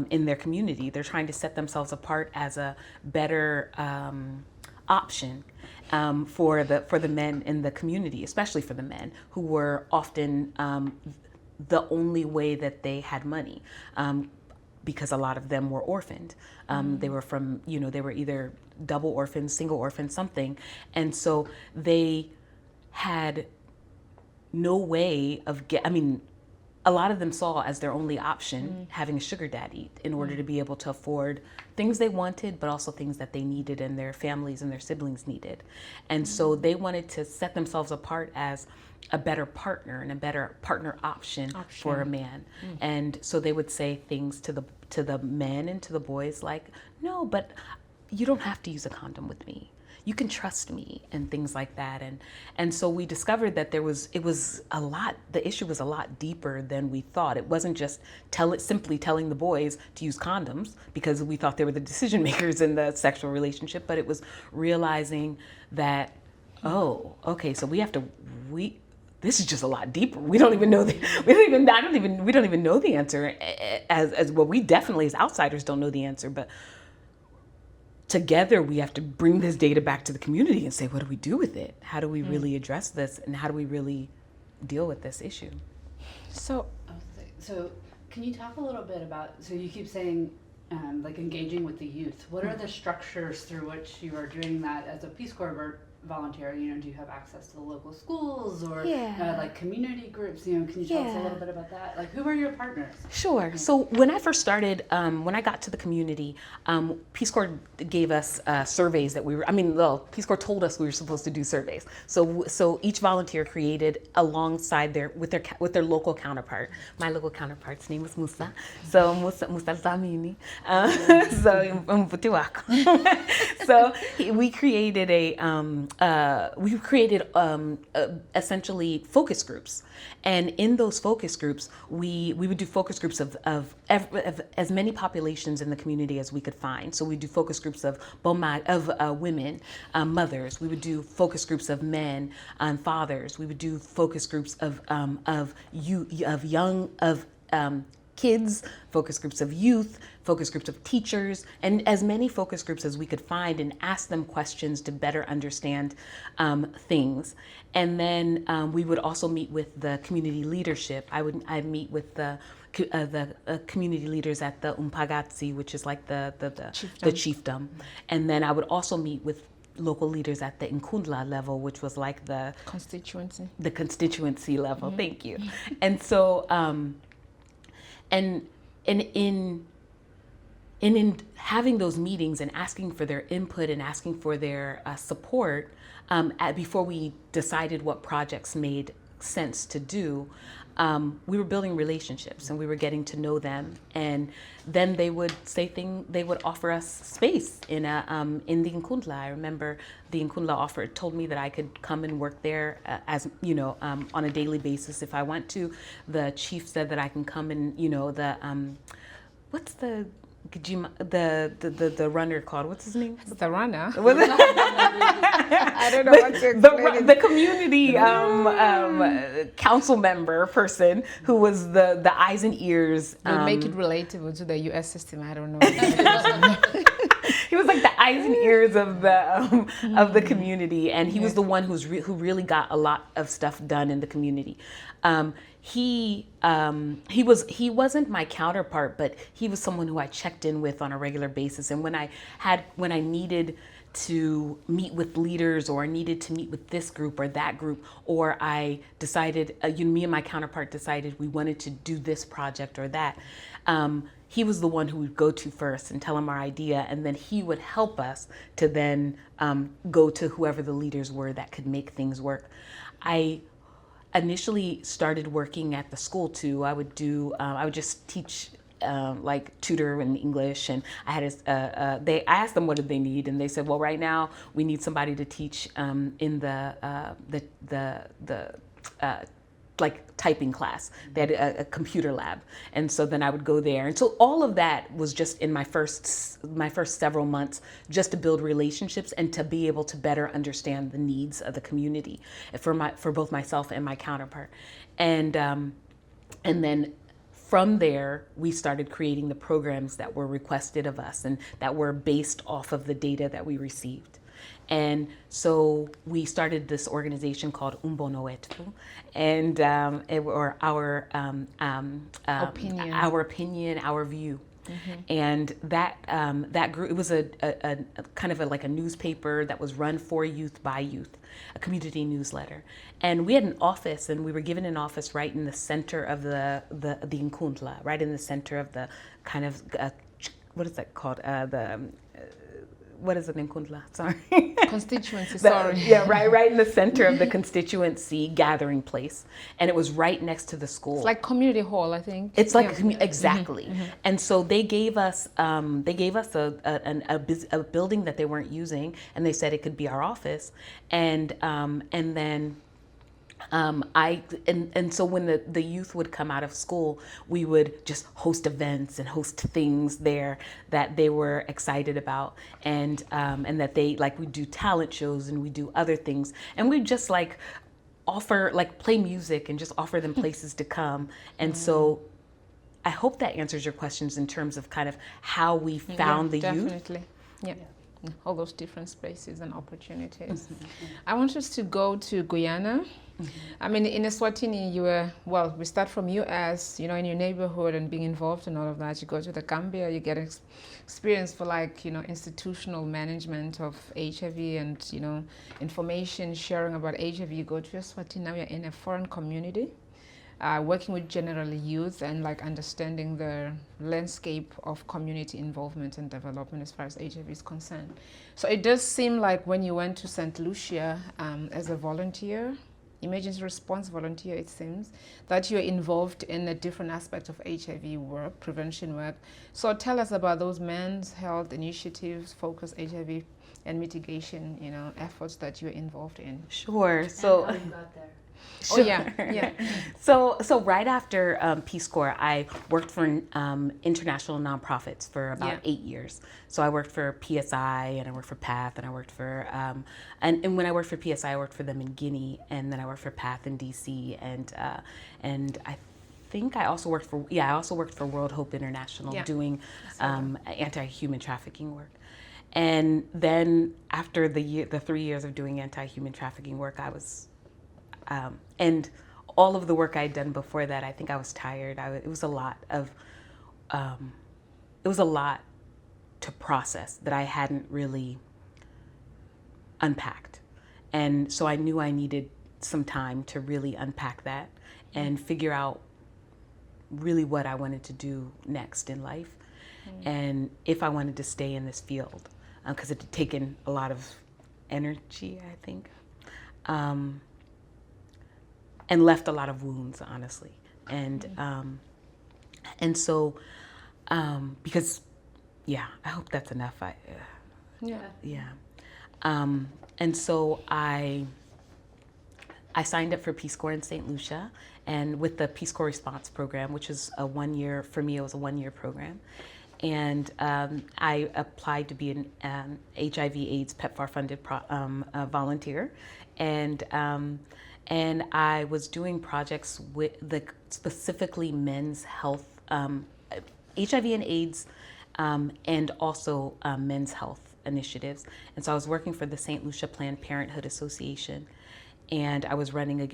in their community. They're trying to set themselves apart as a better option for the men in the community, especially for the men who were often the only way that they had money. Because a lot of them were orphaned. They were from, they were either double orphans, single orphans, something. And so they had no way of a lot of them saw as their only option having a sugar daddy in order to be able to afford things they wanted, but also things that they needed and their families and their siblings needed. And so they wanted to set themselves apart as a better partner and a better partner option for a man. And so they would say things to the men and to the boys like, no, but you don't have to use a condom with me. You can trust me, and things like that. And so we discovered that the issue was a lot deeper than we thought. It wasn't just simply telling the boys to use condoms because we thought they were the decision makers in the sexual relationship, but it was realizing that, oh, okay, so this is just a lot deeper. We don't even know we don't even know the answer as well. We definitely as outsiders don't know the answer, but together we have to bring this data back to the community and say, what do we do with it? How do we really address this, and how do we really deal with this issue? So can you talk a little bit about, so you keep saying engaging with the youth. What are the structures through which you are doing that as a Peace Corps volunteer? Do you have access to the local schools or community groups? Can you tell us a little bit about that? Who are your partners? Sure. So when I first started, when I got to the community, Peace Corps gave us surveys that Peace Corps told us we were supposed to do surveys. So each volunteer created alongside with their local counterpart. My local counterpart's name was Musa. So Musa Zamini. So we created essentially focus groups, and in those focus groups, we would do focus groups of as many populations in the community as we could find. So we do focus groups of women, mothers. We would do focus groups of men, fathers. We would do focus groups of kids, focus groups of youth, focus groups of teachers, and as many focus groups as we could find, and ask them questions to better understand things. And then we would also meet with the community leadership. I'd meet with the community leaders at the Umpagatsi, which is like the chiefdom. And then I would also meet with local leaders at the Nkundla level, which was like the constituency level. Thank you. And so, and in having those meetings and asking for their input and asking for their support, before we decided what projects made sense to do, we were building relationships and we were getting to know them, and then they would they would offer us space in the Nkundla. I remember the Nkundla told me that I could come and work there as on a daily basis if I want to. The chief said that I can come and what's the runner called? What's his name? The runner. I don't know what to explain. The community council member person who was the eyes and ears. We'll make it relatable to the U.S. system. I don't know. He was like the eyes and ears of the community, and he was the one who really got a lot of stuff done in the community. He wasn't my counterpart, but he was someone who I checked in with on a regular basis. And when I needed to meet with leaders, or I needed to meet with this group or that group, or I decided, me and my counterpart decided we wanted to do this project or that, he was the one who would go to first and tell him our idea, and then he would help us to then go to whoever the leaders were that could make things work. I initially started working at the school too. I would just teach, tutor in English, and I had I asked them what did they need, and they said, well, right now we need somebody to teach in the typing class. They had a computer lab, and so then I would go there. And so all of that was just in my first several months, just to build relationships and to be able to better understand the needs of the community for both myself and my counterpart. And then from there, we started creating the programs that were requested of us and that were based off of the data that we received. And so we started this organization called Umbono Wetu, and our opinion, our view. Mm-hmm. And that group, it was a kind of like a newspaper that was run for youth by youth, a community newsletter. And we had an office, and we were given an office right in the center of the Nkundla, right in the center of the kind of what is that called? What is it in Nkundla? Sorry. Constituency, sorry. Yeah, right in the center of the constituency gathering place. And it was right next to the school. It's like community hall, I think. It's like, exactly. Mm-hmm. And so they gave us a building that they weren't using, and they said it could be our office. And then so when the youth would come out of school, we would just host events and host things there that they were excited about, and that they we do talent shows and we do other things, and we just offer play music and just offer them places to come. And so I hope that answers your questions in terms of kind of how we found the youth. Definitely. Yeah. All those different spaces and opportunities. Mm-hmm. I want us to go to Guyana. Mm-hmm. I mean, in Eswatini, we start from you as, in your neighborhood and being involved in all of that. You go to the Gambia, you get experience for institutional management of HIV and, information sharing about HIV. You go to Eswatini, now you're in a foreign community. Working with generally youth and understanding the landscape of community involvement and development as far as HIV is concerned. So it does seem like when you went to St. Lucia as a volunteer, emergency response volunteer, it seems, that you're involved in a different aspect of HIV work, prevention work. So tell us about those men's health initiatives, focused HIV and mitigation, efforts that you're involved in. Sure. So. And how you got there. Sure. Oh, yeah. So right after Peace Corps, I worked for international nonprofits for about 8 years. So I worked for PSI, and I worked for PATH, and I worked for and when I worked for PSI, I worked for them in Guinea, and then I worked for PATH in DC, and I think I also worked for World Hope International doing anti-human trafficking work. And then after the 3 years of doing anti-human trafficking work, I was and all of the work I had done before that, I think I was tired. It was a lot to process that I hadn't really unpacked. And so I knew I needed some time to really unpack that and figure out really what I wanted to do next in life, and if I wanted to stay in this field, because it had taken a lot of energy, I think, and left a lot of wounds, honestly. And so, because, yeah, I hope that's enough. Yeah. And so I signed up for Peace Corps in St. Lucia, and with the Peace Corps Response Program, which is a 1 year, for me, it was a 1 year program. And I applied to be an HIV/AIDS PEPFAR funded volunteer. And I was doing projects with specifically men's health, HIV and AIDS, and also men's health initiatives. And so I was working for the St. Lucia Planned Parenthood Association, and I was running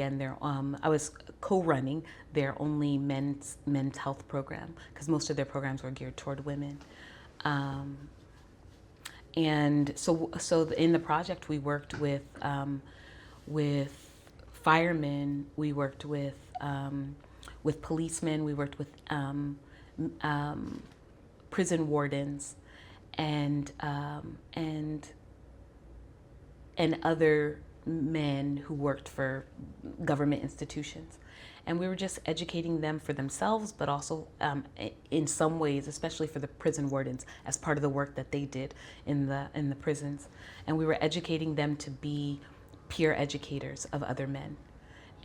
I was co-running their only men's health program, because most of their programs were geared toward women. And so in the project we worked with firemen, we worked with policemen, we worked with prison wardens, and other men who worked for government institutions. And we were just educating them for themselves, but also in some ways, especially for the prison wardens, as part of the work that they did in the prisons. And we were educating them to be peer educators of other men.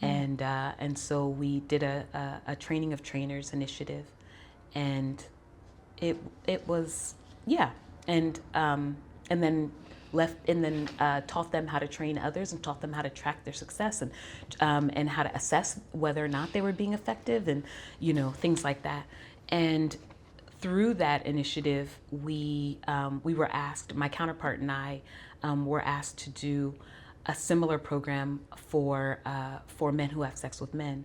And so we did a training of trainers initiative, and it was, yeah, and then taught them how to train others, and taught them how to track their success, and how to assess whether or not they were being effective, and things like that. And through that initiative, we were asked, my counterpart and I were asked to do a similar program for men who have sex with men.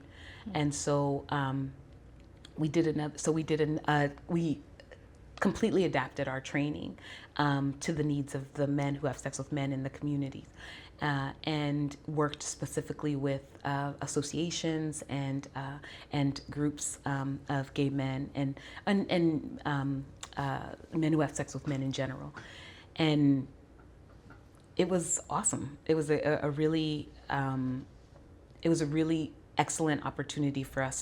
And so we completely adapted our training to the needs of the men who have sex with men in the communities, and worked specifically with associations and groups of gay men and men who have sex with men in general. And it was awesome. It was a really excellent opportunity for us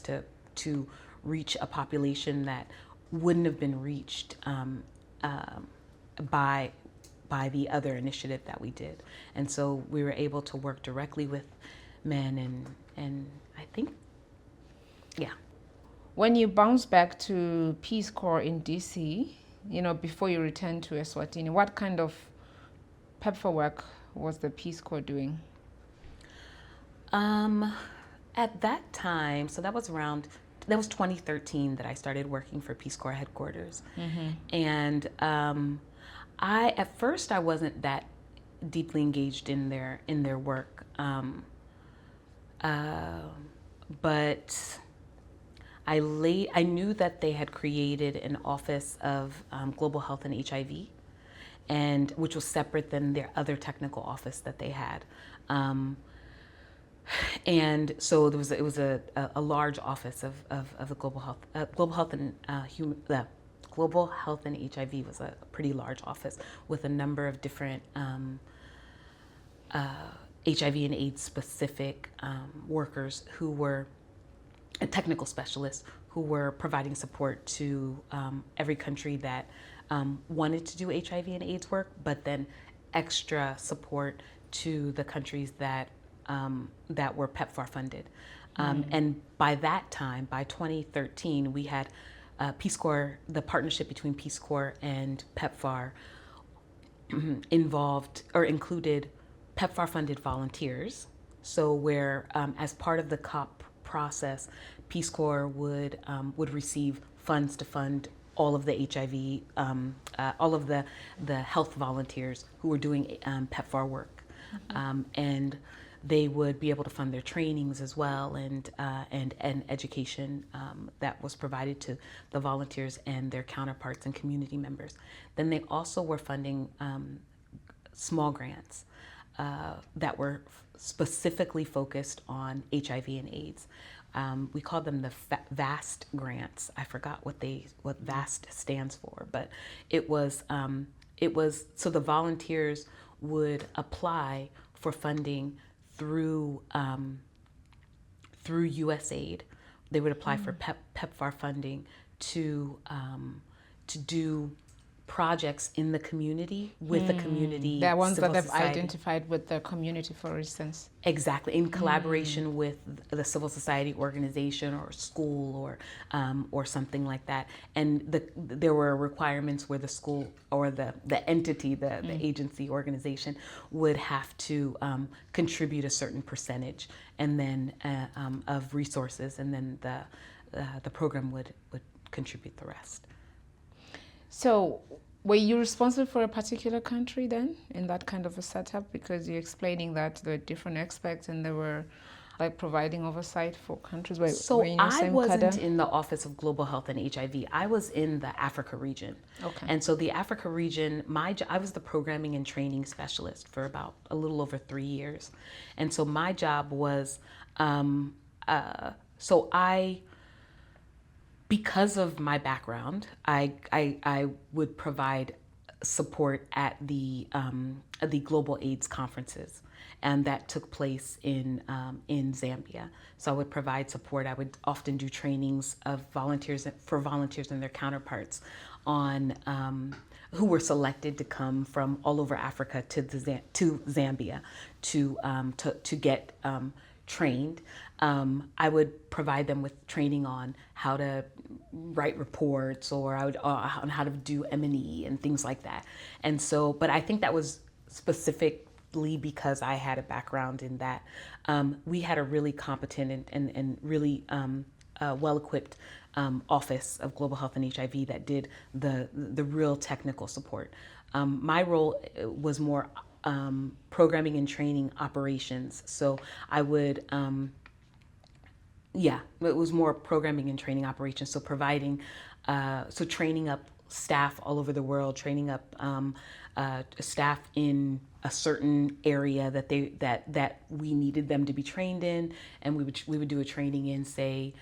to reach a population that wouldn't have been reached by the other initiative that we did. And so we were able to work directly with men, and I think, yeah. When you bounced back to Peace Corps in DC, before you returned to Eswatini, what kind of PEPFAR work was the Peace Corps doing? At that time, so that was 2013 that I started working for Peace Corps headquarters. And at first I wasn't that deeply engaged in their work, but I knew that they had created an office of global health and HIV, and which was separate than their other technical office that they had. And so it was a large office of the global health and global health and HIV was a pretty large office with a number of different HIV and AIDS specific workers who were technical specialists who were providing support to every country that wanted to do HIV and AIDS work, but then extra support to the countries that were PEPFAR funded. And by that time, by 2013, we had Peace Corps, the partnership between Peace Corps and PEPFAR included PEPFAR funded volunteers. So where, as part of the COP process, Peace Corps would receive funds to fund all of the HIV, all of the health volunteers who were doing PEPFAR work. And they would be able to fund their trainings as well, and education that was provided to the volunteers and their counterparts and community members. Then they also were funding small grants that were specifically focused on HIV and AIDS. We called them the VAST grants. I forgot what VAST stands for, but it was so the volunteers would apply for funding through USAID. They would apply for PEPFAR funding to do projects in the community with the community. They're ones that have society. Identified with the community, for instance. Exactly, in collaboration with the civil society organization or school or something like that. And there were requirements where the school or the entity, the agency organization would have to contribute a certain percentage and then of resources, and then the program would contribute the rest. So, were you responsible for a particular country then, in that kind of a setup? Because you're explaining that there were different experts and they were like providing oversight for countries. So I wasn't in the Office of Global Health and HIV. I was in the Africa region. Okay. And so the Africa region, I was the programming and training specialist for about a little over 3 years. And so my job was, because of my background, I would provide support at the Global AIDS conferences, and that took place in Zambia. So I would provide support. I would often do trainings of volunteers and their counterparts on who were selected to come from all over Africa to Zambia to get trained. I would provide them with training on how to write reports, or on how to do M&E and things like that. And so, but I think that was specifically because I had a background in that. We had a really competent and really well-equipped Office of Global Health and HIV that did the real technical support. My role was more programming and training operations. So I would, it was more programming and training operations. So providing, so training up staff all over the world, training up staff in a certain area that we needed them to be trained in, and we would do a training in, say,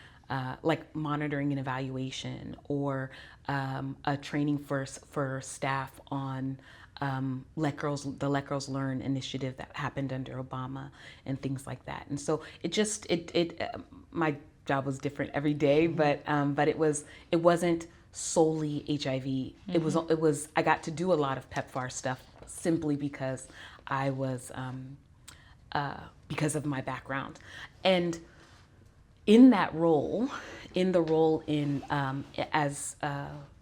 like monitoring and evaluation, or a training for staff on the Let Girls Learn initiative that happened under Obama and things like that. And so my job was different every day, but it wasn't solely HIV. It was I got to do a lot of PEPFAR stuff simply because I was because of my background. And in that role, as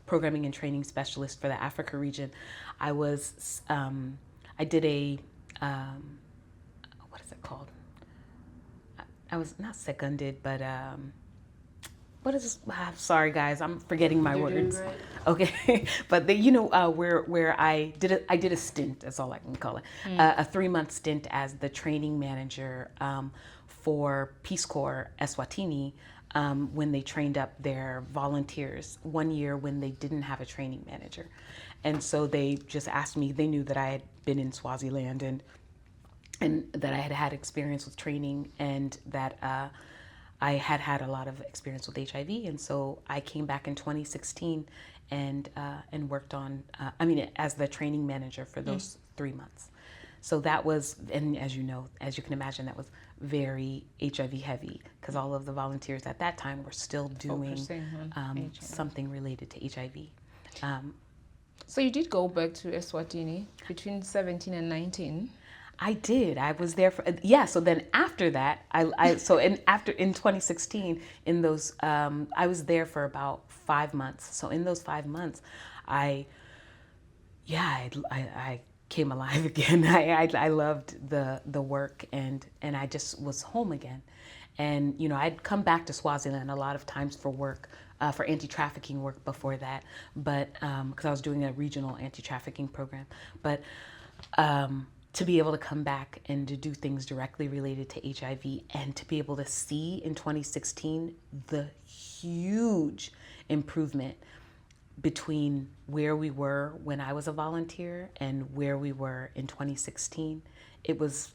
programming and training specialist for the Africa region, I did a what is it called? I was not seconded, but what is this? Sorry guys, I'm forgetting my words. Okay, but where I did a stint. That's all I can call it. A 3-month stint as the training manager for Peace Corps Eswatini when they trained up their volunteers 1 year when they didn't have a training manager. And so they just asked me. They knew that I had been in Swaziland and that I had had experience with training, and that I had had a lot of experience with HIV. And so I came back in 2016 and worked on, as the training manager for those 3 months. So that was, and as you can imagine, that was very HIV heavy, because all of the volunteers at that time were still doing something related to HIV. So you did go back to Eswatini between 17 and 19. I did. I was there for So then after that, in 2016, in those I was there for about 5 months. So in those 5 months, I came alive again. I loved the work, and I just was home again. And I'd come back to Swaziland a lot of times for work, for anti-trafficking work before that, but because I was doing a regional anti-trafficking program. But to be able to come back and to do things directly related to HIV, and to be able to see in 2016 the huge improvement between where we were when I was a volunteer and where we were in 2016, it was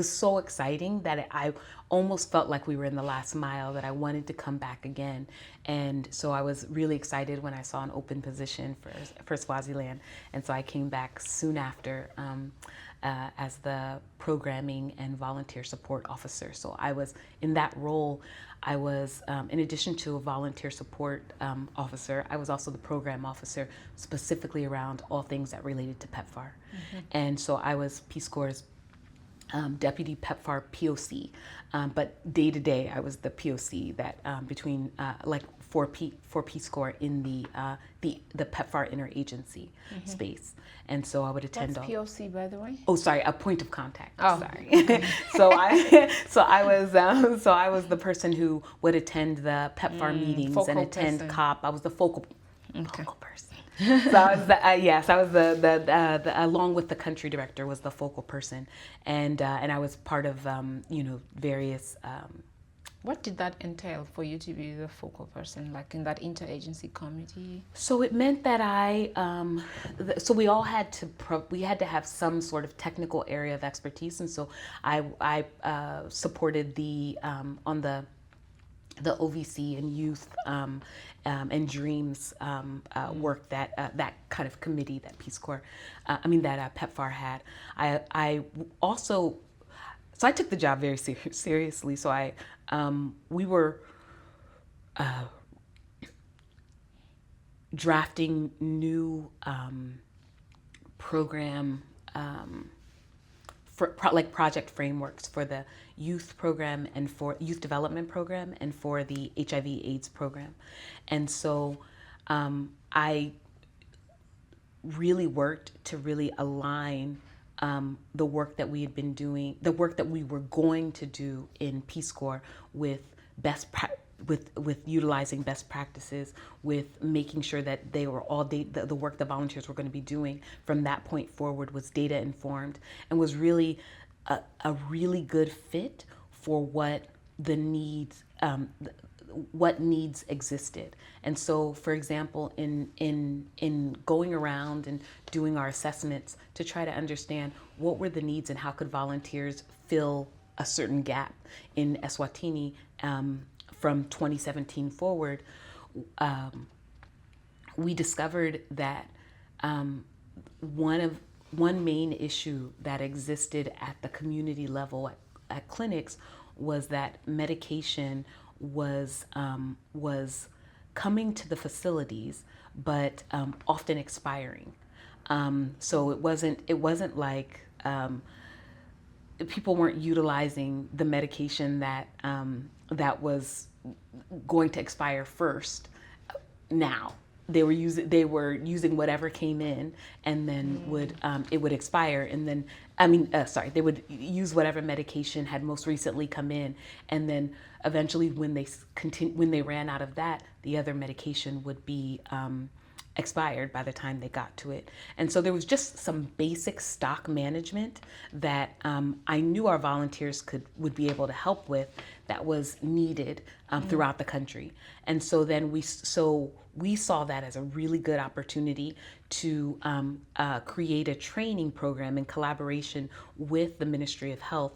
so exciting that I almost felt like we were in the last mile, that I wanted to come back again. And so I was really excited when I saw an open position for Swaziland. And so I came back soon after as the programming and volunteer support officer. So I was in that role. I was, in addition to a volunteer support officer, I was also the program officer, specifically around all things that related to PEPFAR. And so I was Peace Corps' Deputy PEPFAR POC, but day to day I was the POC that between for Peace Corps in the PEPFAR interagency space, and so I would attend. What's POC, by the way? Oh, sorry, a point of contact. Oh, sorry. So I was the person who would attend the PEPFAR meetings and attend person. COP. I was the focal person. So I was the along with the country director was the focal person, and I was part of various. What did that entail for you to be the focal person, like in that interagency committee? So it meant that so we all had to have some sort of technical area of expertise, and so I supported on the OVC and youth and dreams work that kind of committee that Peace Corps, that PEPFAR had. I also, so I took the job very seriously. So we were drafting new program project frameworks for the youth program and for youth development program and for the HIV/AIDS program. And so I really worked to really align the work that we had been doing, the work that we were going to do in Peace Corps with with utilizing best practices, with making sure that they were all the work the volunteers were going to be doing from that point forward was data informed and was really a really good fit for what the needs existed. And so, for example, in going around and doing our assessments to try to understand what were the needs and how could volunteers fill a certain gap in Eswatini from 2017 forward, we discovered that one main issue that existed at the community level at clinics was that medication was coming to the facilities, but often expiring. So it wasn't like people weren't utilizing the medication that was going to expire first. Now they were using whatever came in, and then it would expire, and then they would use whatever medication had most recently come in, and then eventually when they ran out of that, the other medication would be expired by the time they got to it. And so there was just some basic stock management that I knew our volunteers would be able to help with, that was needed throughout the country. And so then we saw that as a really good opportunity to create a training program in collaboration with the Ministry of Health.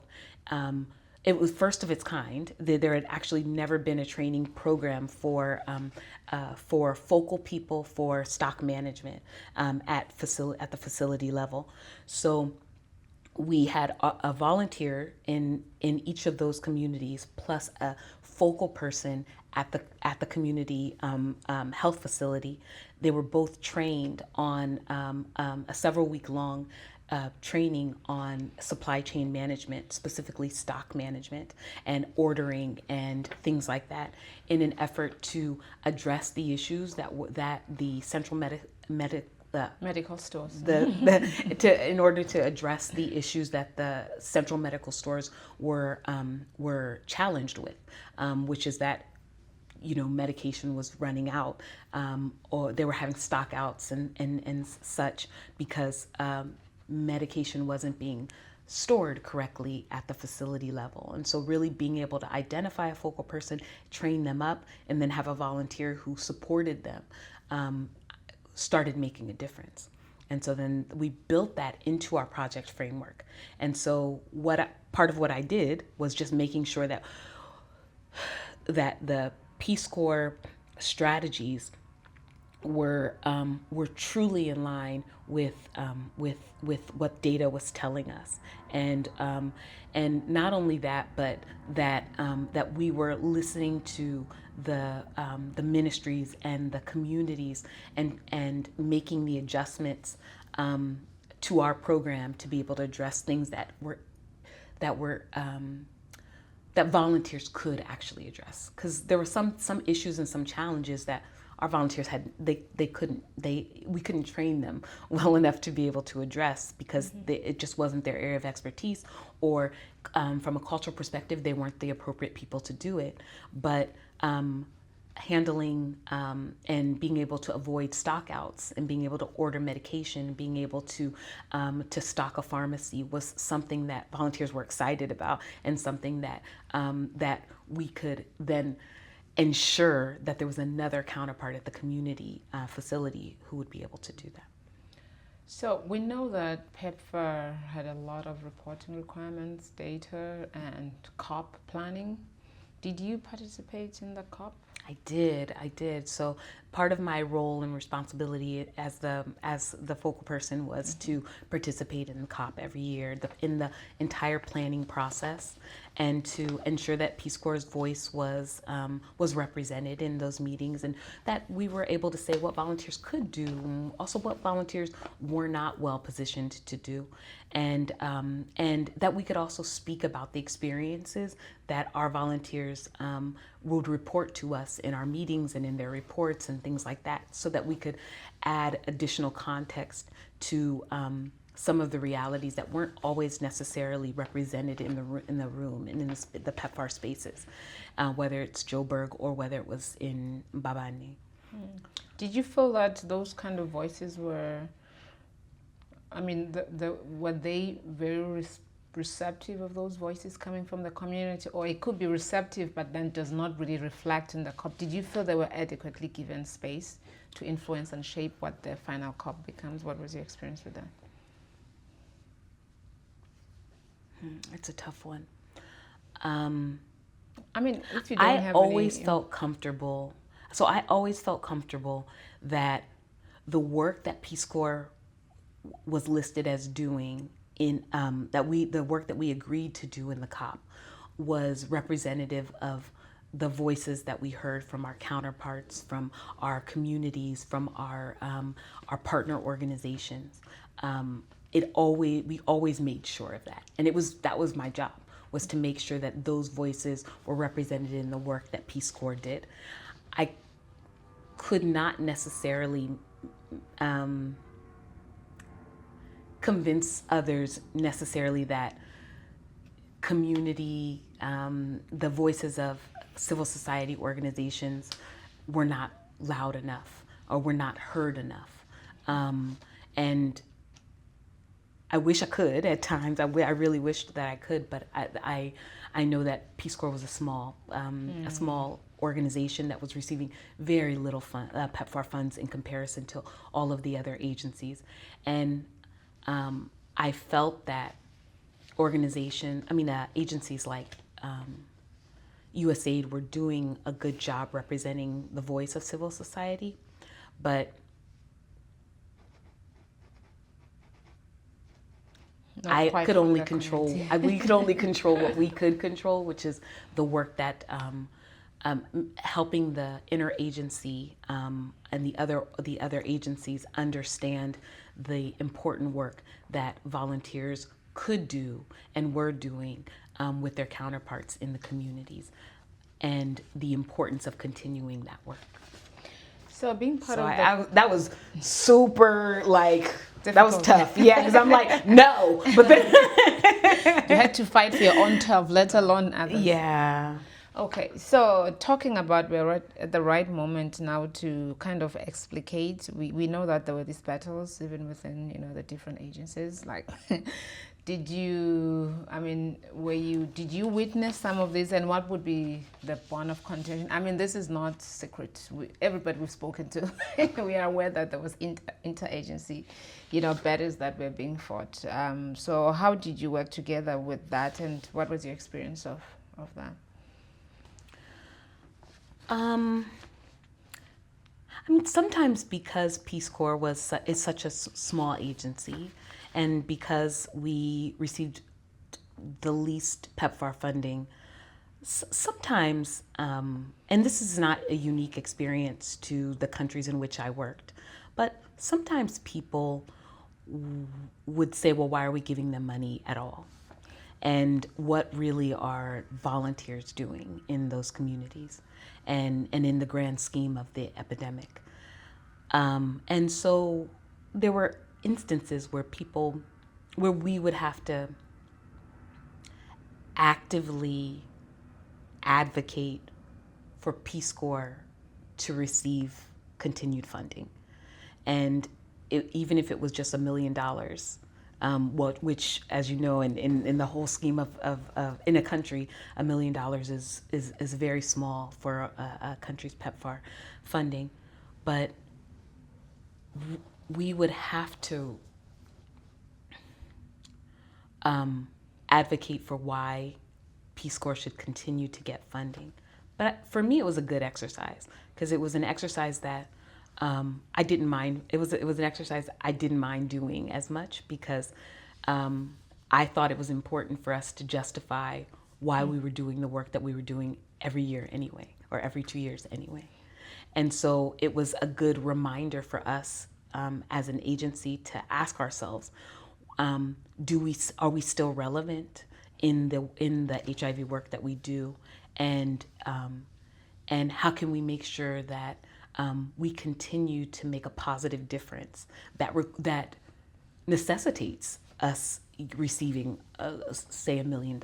It was first of its kind. There had actually never been a training program for focal people for stock management at the facility level. So we had a volunteer in each of those communities, plus a focal person at the community health facility. They were both trained on a several-week-long training on supply chain management, specifically stock management and ordering and things like that, in an effort to address the issues that the central medical stores, in order to address the issues that the central medical stores were challenged with, which is that medication was running out, or they were having stock outs and such, because medication wasn't being stored correctly at the facility level. And so really being able to identify a focal person, train them up, and then have a volunteer who supported them started making a difference. And so then we built that into our project framework. And so part of what I did was just making sure that the Peace Corps strategies were truly in line with what data was telling us, and not only that, but that we were listening to the ministries and the communities, and making the adjustments to our program to be able to address things that volunteers could actually address, because there were some issues and some challenges that our volunteers had. We couldn't train them well enough to be able to address, because it just wasn't their area of expertise, or from a cultural perspective, they weren't the appropriate people to do it. But handling and being able to avoid stockouts, and being able to order medication, being able to stock a pharmacy was something that volunteers were excited about, and something that we could then ensure that there was another counterpart at the community facility who would be able to do that. So we know that PEPFAR had a lot of reporting requirements, data, and COP planning. Did you participate in the COP? I did. So part of my role and responsibility as the focal person was to participate in the COP every year, in the entire planning process, and to ensure that Peace Corps' voice was represented in those meetings, and that we were able to say what volunteers could do, and also what volunteers were not well positioned to do, and that we could also speak about the experiences that our volunteers would report to us in our meetings and in their reports and things like that, so that we could add additional context to some of the realities that weren't always necessarily represented in the room and in the PEPFAR spaces, whether it's Joburg or whether it was in Babani. Did you feel that those kind of voices were, were they very receptive of those voices coming from the community, or it could be receptive but then does not really reflect in the COP? Did you feel they were adequately given space to influence and shape what the final COP becomes? What was your experience with that? It's a tough one. If you don't I always felt comfortable. So I always felt comfortable that the work that Peace Corps was listed as doing in the work that we agreed to do in the COP was representative of the voices that we heard from our counterparts, from our communities, from our partner organizations. We always made sure of that, and that was my job, was to make sure that those voices were represented in the work that Peace Corps did. I could not necessarily convince others necessarily that community, the voices of civil society organizations were not loud enough or were not heard enough. And I wish I could at times. I really wished that I could, but I know that Peace Corps was a small organization that was receiving very little PEPFAR funds in comparison to all of the other agencies, and I felt that agencies like USAID were doing a good job representing the voice of civil society, but we could only control what we could control, which is the work that helping the interagency and the other agencies understand the important work that volunteers could do and were doing with their counterparts in the communities, and the importance of continuing that work. So being part of that was super difficult. That was tough. Yeah, because I'm like, no. But then you had to fight for your own turf, let alone others. Yeah. Okay, so talking about we're at the right moment now to kind of explicate. We know that there were these battles even within the different agencies, like did you, did you witness some of this, and what would be the point of contention? I mean, this is not secret. Everybody we've spoken to, we are aware that there was interagency, battles that were being fought. So how did you work together with that, and what was your experience of that? Sometimes because Peace Corps is such a small agency, and because we received the least PEPFAR funding, sometimes, and this is not a unique experience to the countries in which I worked, but sometimes people would say, well, why are we giving them money at all? And what really are volunteers doing in those communities and in the grand scheme of the epidemic? And so there were instances where we would have to actively advocate for Peace Corps to receive continued funding. And even if it was just $1 million, which, as you know, in the whole scheme of in a country, $1 million is very small for a country's PEPFAR funding, but we would have to advocate for why Peace Corps should continue to get funding. But for me, it was a good exercise because it was an exercise that I didn't mind. It was an exercise I didn't mind doing as much because I thought it was important for us to justify why we were doing the work that we were doing every year anyway, or every 2 years anyway. And so it was a good reminder for us as an agency to ask ourselves, are we still relevant in the HIV work that we do, and how can we make sure that we continue to make a positive difference that necessitates us receiving, say, $1 million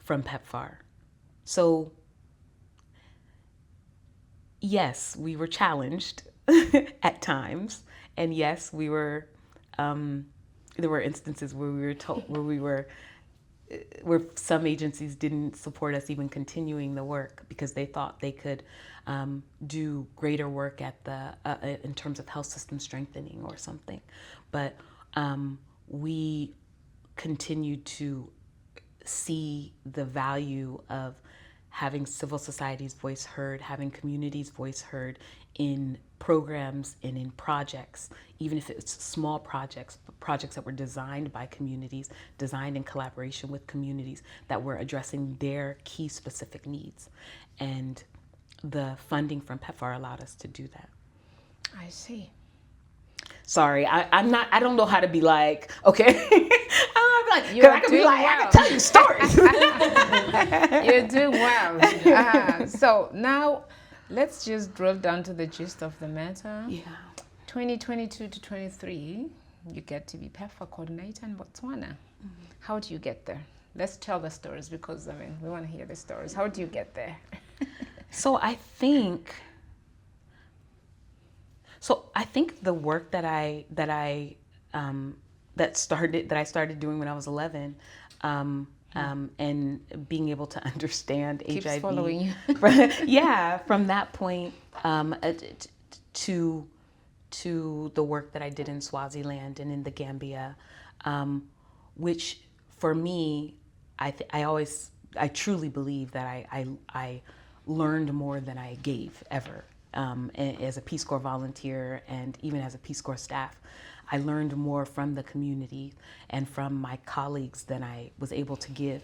from PEPFAR. So yes, we were challenged at times, and yes, we were. There were instances where we were told, where some agencies didn't support us even continuing the work because they thought they could do greater work at in terms of health system strengthening or something. But we continue to see the value of having civil society's voice heard, having communities' voice heard in programs and in projects, even if it's small projects, but projects that were designed by communities, designed in collaboration with communities that were addressing their key specific needs. And the funding from PEPFAR allowed us to do that. I see. Sorry, I don't know how to be like, okay. I can be like, well. I can tell you stories. You're doing well. So now let's just drill down to the gist of the matter. Yeah. 2022 to 23, you get to be PEPFAR coordinator in Botswana. Mm-hmm. How do you get there? Let's tell the stories because, we want to hear the stories. How do you get there? So I think the work that I started doing when I was 11, and being able to understand Keeps HIV. Following you. Yeah, from that point to the work that I did in Swaziland and in the Gambia, which for me, I truly believe that I learned more than I gave ever. As a Peace Corps volunteer and even as a Peace Corps staff, I learned more from the community and from my colleagues than I was able to give.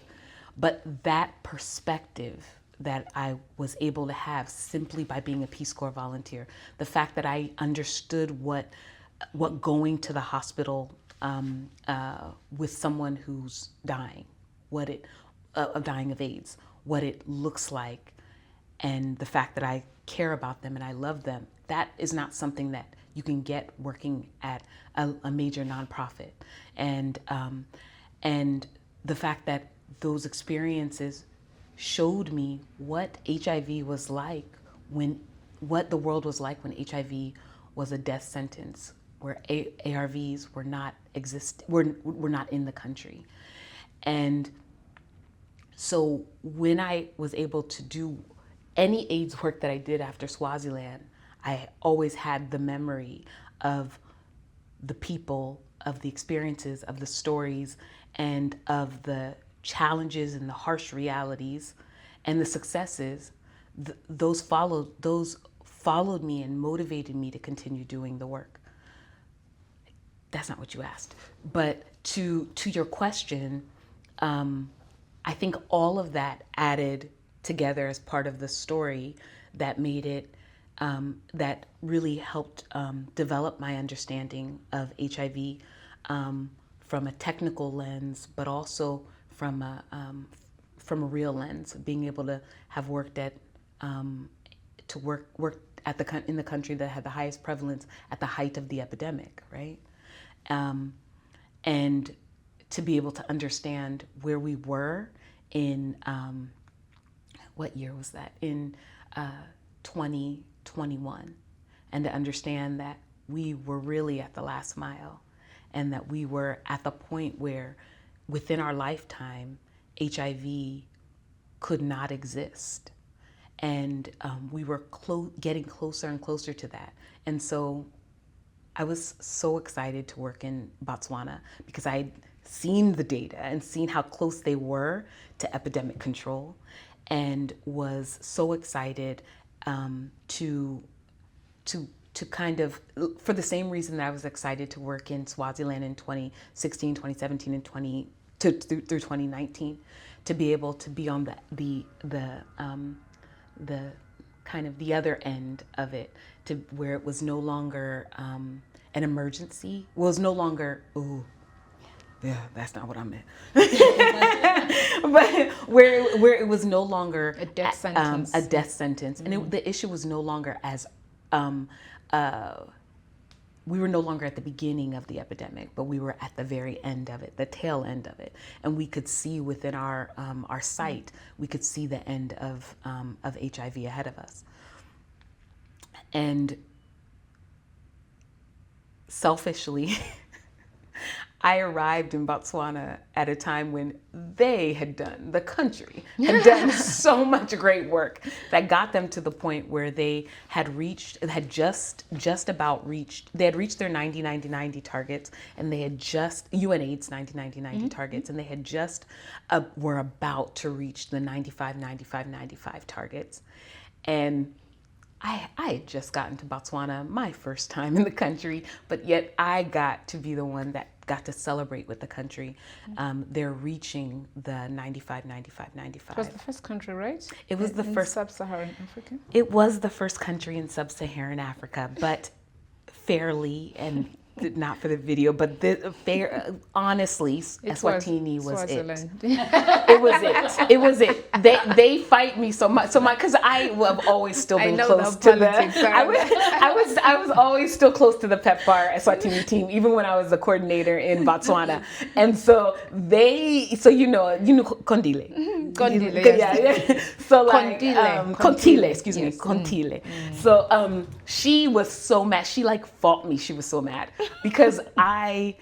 But that perspective that I was able to have simply by being a Peace Corps volunteer, the fact that I understood what going to the hospital with someone who's dying, dying of AIDS, what it looks like, and the fact that I care about them and I love them, that is not something that you can get working at a major nonprofit. And the fact that those experiences showed me what HIV was like what the world was like when HIV was a death sentence where ARVs were not in the country. And so when I was able to do any AIDS work that I did after Swaziland, I always had the memory of the people, of the experiences, of the stories, and of the challenges and the harsh realities and the successes. Those followed me and motivated me to continue doing the work. That's not what you asked. But to your question, I think all of that added together as part of the story that made it, that really helped develop my understanding of HIV from a technical lens, but also from a real lens, being able to have worked at, in the country that had the highest prevalence at the height of the epidemic, right? And to be able to understand where we were in, what year was that? In 2021, and to understand that we were really at the last mile, and that we were at the point where within our lifetime, HIV could not exist. And we were getting closer and closer to that. And so I was so excited to work in Botswana because I had seen the data and seen how close they were to epidemic control, and was so excited to kind of, for the same reason that I was excited to work in Swaziland in 2016, 2017, and through 2019, to be able to be on the kind of the other end of it, to where it was no longer an emergency, was no longer, ooh, yeah, that's not what I meant. But where it was no longer a death sentence. And the issue was no longer as, we were no longer at the beginning of the epidemic, but we were at the very end of it, the tail end of it. And we could see within our sight, we could see the end of HIV ahead of us. And selfishly, I arrived in Botswana at a time when the country had done so much great work that got them to the point where they had reached their 90-90-90 targets, and they had just, UN AIDS 90-90-90 targets, and they had just were about to reach the 95-95-95 targets. And I had just gotten to Botswana, my first time in the country, but yet I got to be the one that got to celebrate with the country. They're reaching the 95-95-95. It was the first country, right? It was the first. Sub-Saharan Africa? It was the first country in sub-Saharan Africa, but fairly, and not for the video, but honestly, Eswatini was it. It was it. They fight me so much, because I have always still been close to I was always still close to the PEPFAR Eswatini team, even when I was the coordinator in Botswana. And so Kondile. Kondile, yeah. So like Kontile, excuse me, Kontile. So she was so mad. She like fought me. She was so mad because I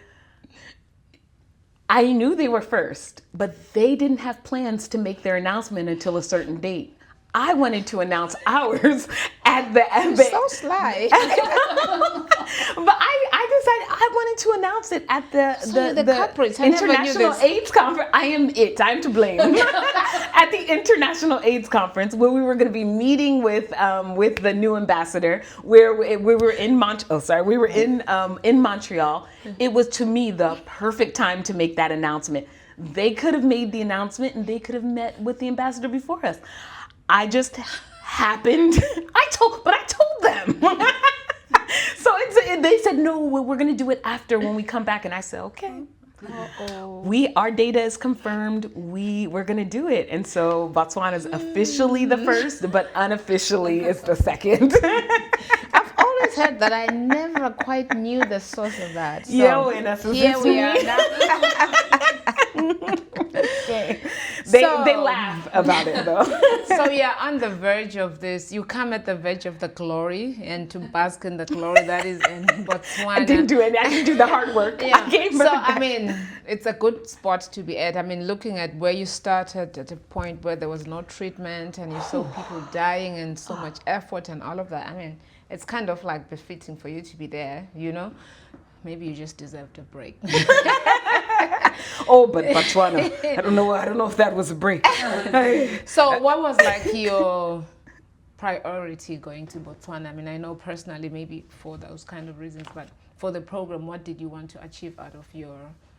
knew they were first, but they didn't have plans to make their announcement until a certain date. I wanted to announce ours at the end. So sly. But I decided I wanted to announce it at the International AIDS Conference. I am it. I'm to blame. At the International AIDS Conference, where we were going to be meeting with the new ambassador, where we were in in Montreal. It was, to me, the perfect time to make that announcement. They could have made the announcement, and they could have met with the ambassador before us. I just happened. I told them. So they said, no, we're going to do it after when we come back. And I said, okay. Our data is confirmed. We're going to do it. And so Botswana is officially the first, but unofficially it's the second. I've always heard that. I never quite knew the source of that. So here we are now. Okay. They So- laugh about it though. So you're on the verge of this. You come at the verge of the glory and to bask in the glory that is in Botswana. I didn't do it. I didn't do the hard work. Yeah. I gave So her I mean, it's a good spot to be at. I mean, looking at where you started at a point where there was no treatment and you saw people dying and so much effort and all of that. I mean, it's kind of like befitting for you to be there. You know, maybe you just deserved a break. Oh, but Botswana. I don't know if that was a break. So what was like your priority going to Botswana? I mean, I know personally maybe for those kind of reasons, but for the program, what did you want to achieve out of your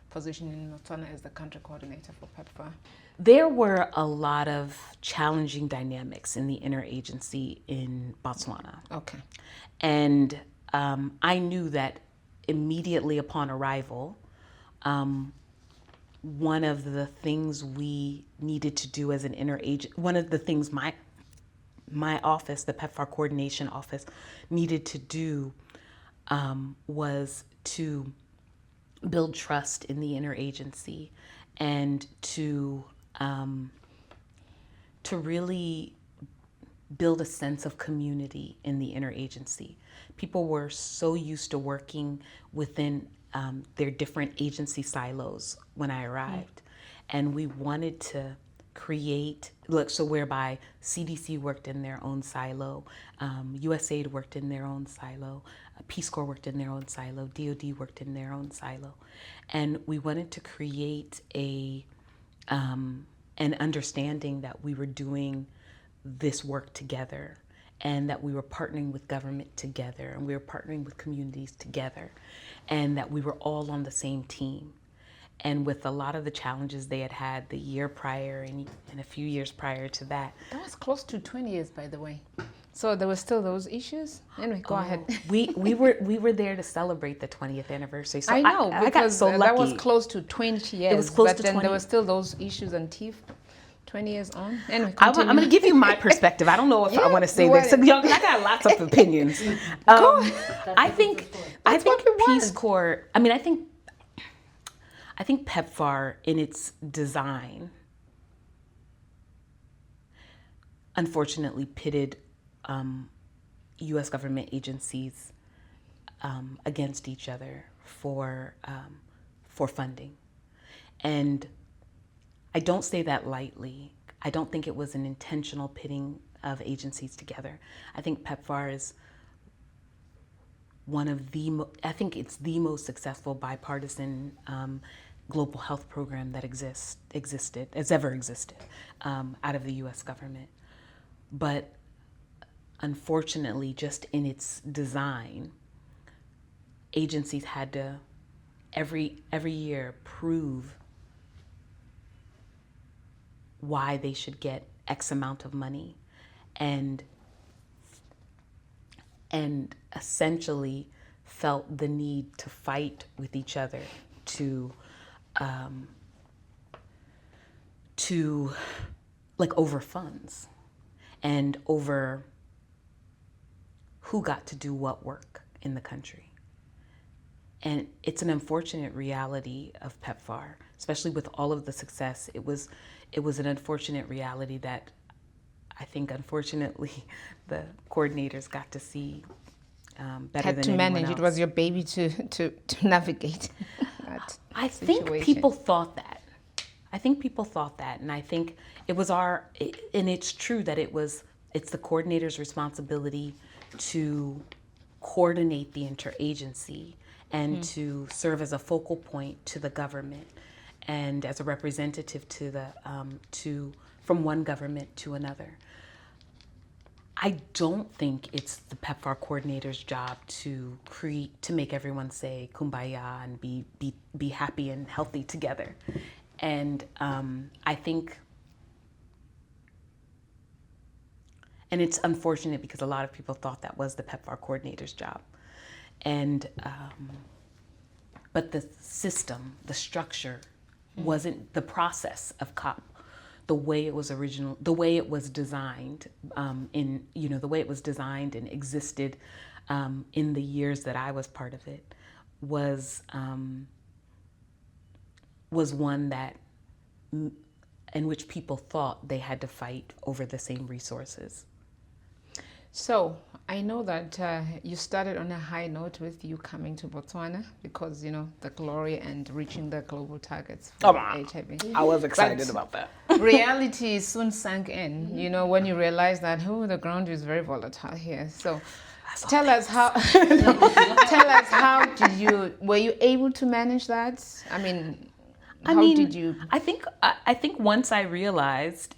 position in Botswana as the country coordinator for PEPFAR? There were a lot of challenging dynamics in the interagency in Botswana. Okay. And I knew that immediately upon arrival, one of the things we needed to do as an interagent, one of the things my office, the PEPFAR coordination office, needed to do was to build trust in the interagency and to really build a sense of community in the interagency. People were so used to working within their different agency silos when I arrived. And we wanted to create, so whereby CDC worked in their own silo, USAID worked in their own silo, Peace Corps worked in their own silo, DOD worked in their own silo. And we wanted to create an understanding that we were doing this work together and that we were partnering with government together and we were partnering with communities together and that we were all on the same team. And with a lot of the challenges they had the year prior and a few years prior to that. That was close to 20 years, by the way. So there were still those issues? Anyway, go ahead. We were there to celebrate the 20th anniversary. So I know, I got because so lucky. that was close to 20 years. It was close but to then 20. there were still those issues and teeth 20 years on. Anyway, I'm continue. going to give you my perspective. I don't know if I want to say go this. ahead. I got lots of opinions. I think what we Peace want. Corps. I mean, I think PEPFAR in its design, unfortunately, pitted U.S. government agencies against each other for funding, and I don't say that lightly. I don't think it was an intentional pitting of agencies together. I think PEPFAR is I think it's the most successful bipartisan global health program that has ever existed out of the U.S. government. But unfortunately, just in its design, agencies had to every year prove why they should get X amount of money, and essentially felt the need to fight with each other to over funds and over who got to do what work in the country. And it's an unfortunate reality of PEPFAR, especially with all of the success. It was an unfortunate reality that I think, unfortunately, the coordinators got to see better Had than to anyone manage. else. It was your baby to navigate that I think situation. people thought that. And I think it was and it's true that it's the coordinator's responsibility to coordinate the interagency and to serve as a focal point to the government and as a representative from one government to another. I don't think it's the PEPFAR coordinator's job to make everyone say kumbaya and be happy and healthy together. And I think, and it's unfortunate because a lot of people thought that was the PEPFAR coordinator's job. And but the system, the structure, wasn't the process of COP. The way it was designed, the way it was designed and existed in the years that I was part of it, was one that in which people thought they had to fight over the same resources. So I know that you started on a high note with you coming to Botswana because, you know, the glory and reaching the global targets for HIV. I was excited But about that. reality soon sank in, you know, when you realize that, the ground is very volatile here. So tell us how, were you able to manage that? I mean, did you? I think once I realized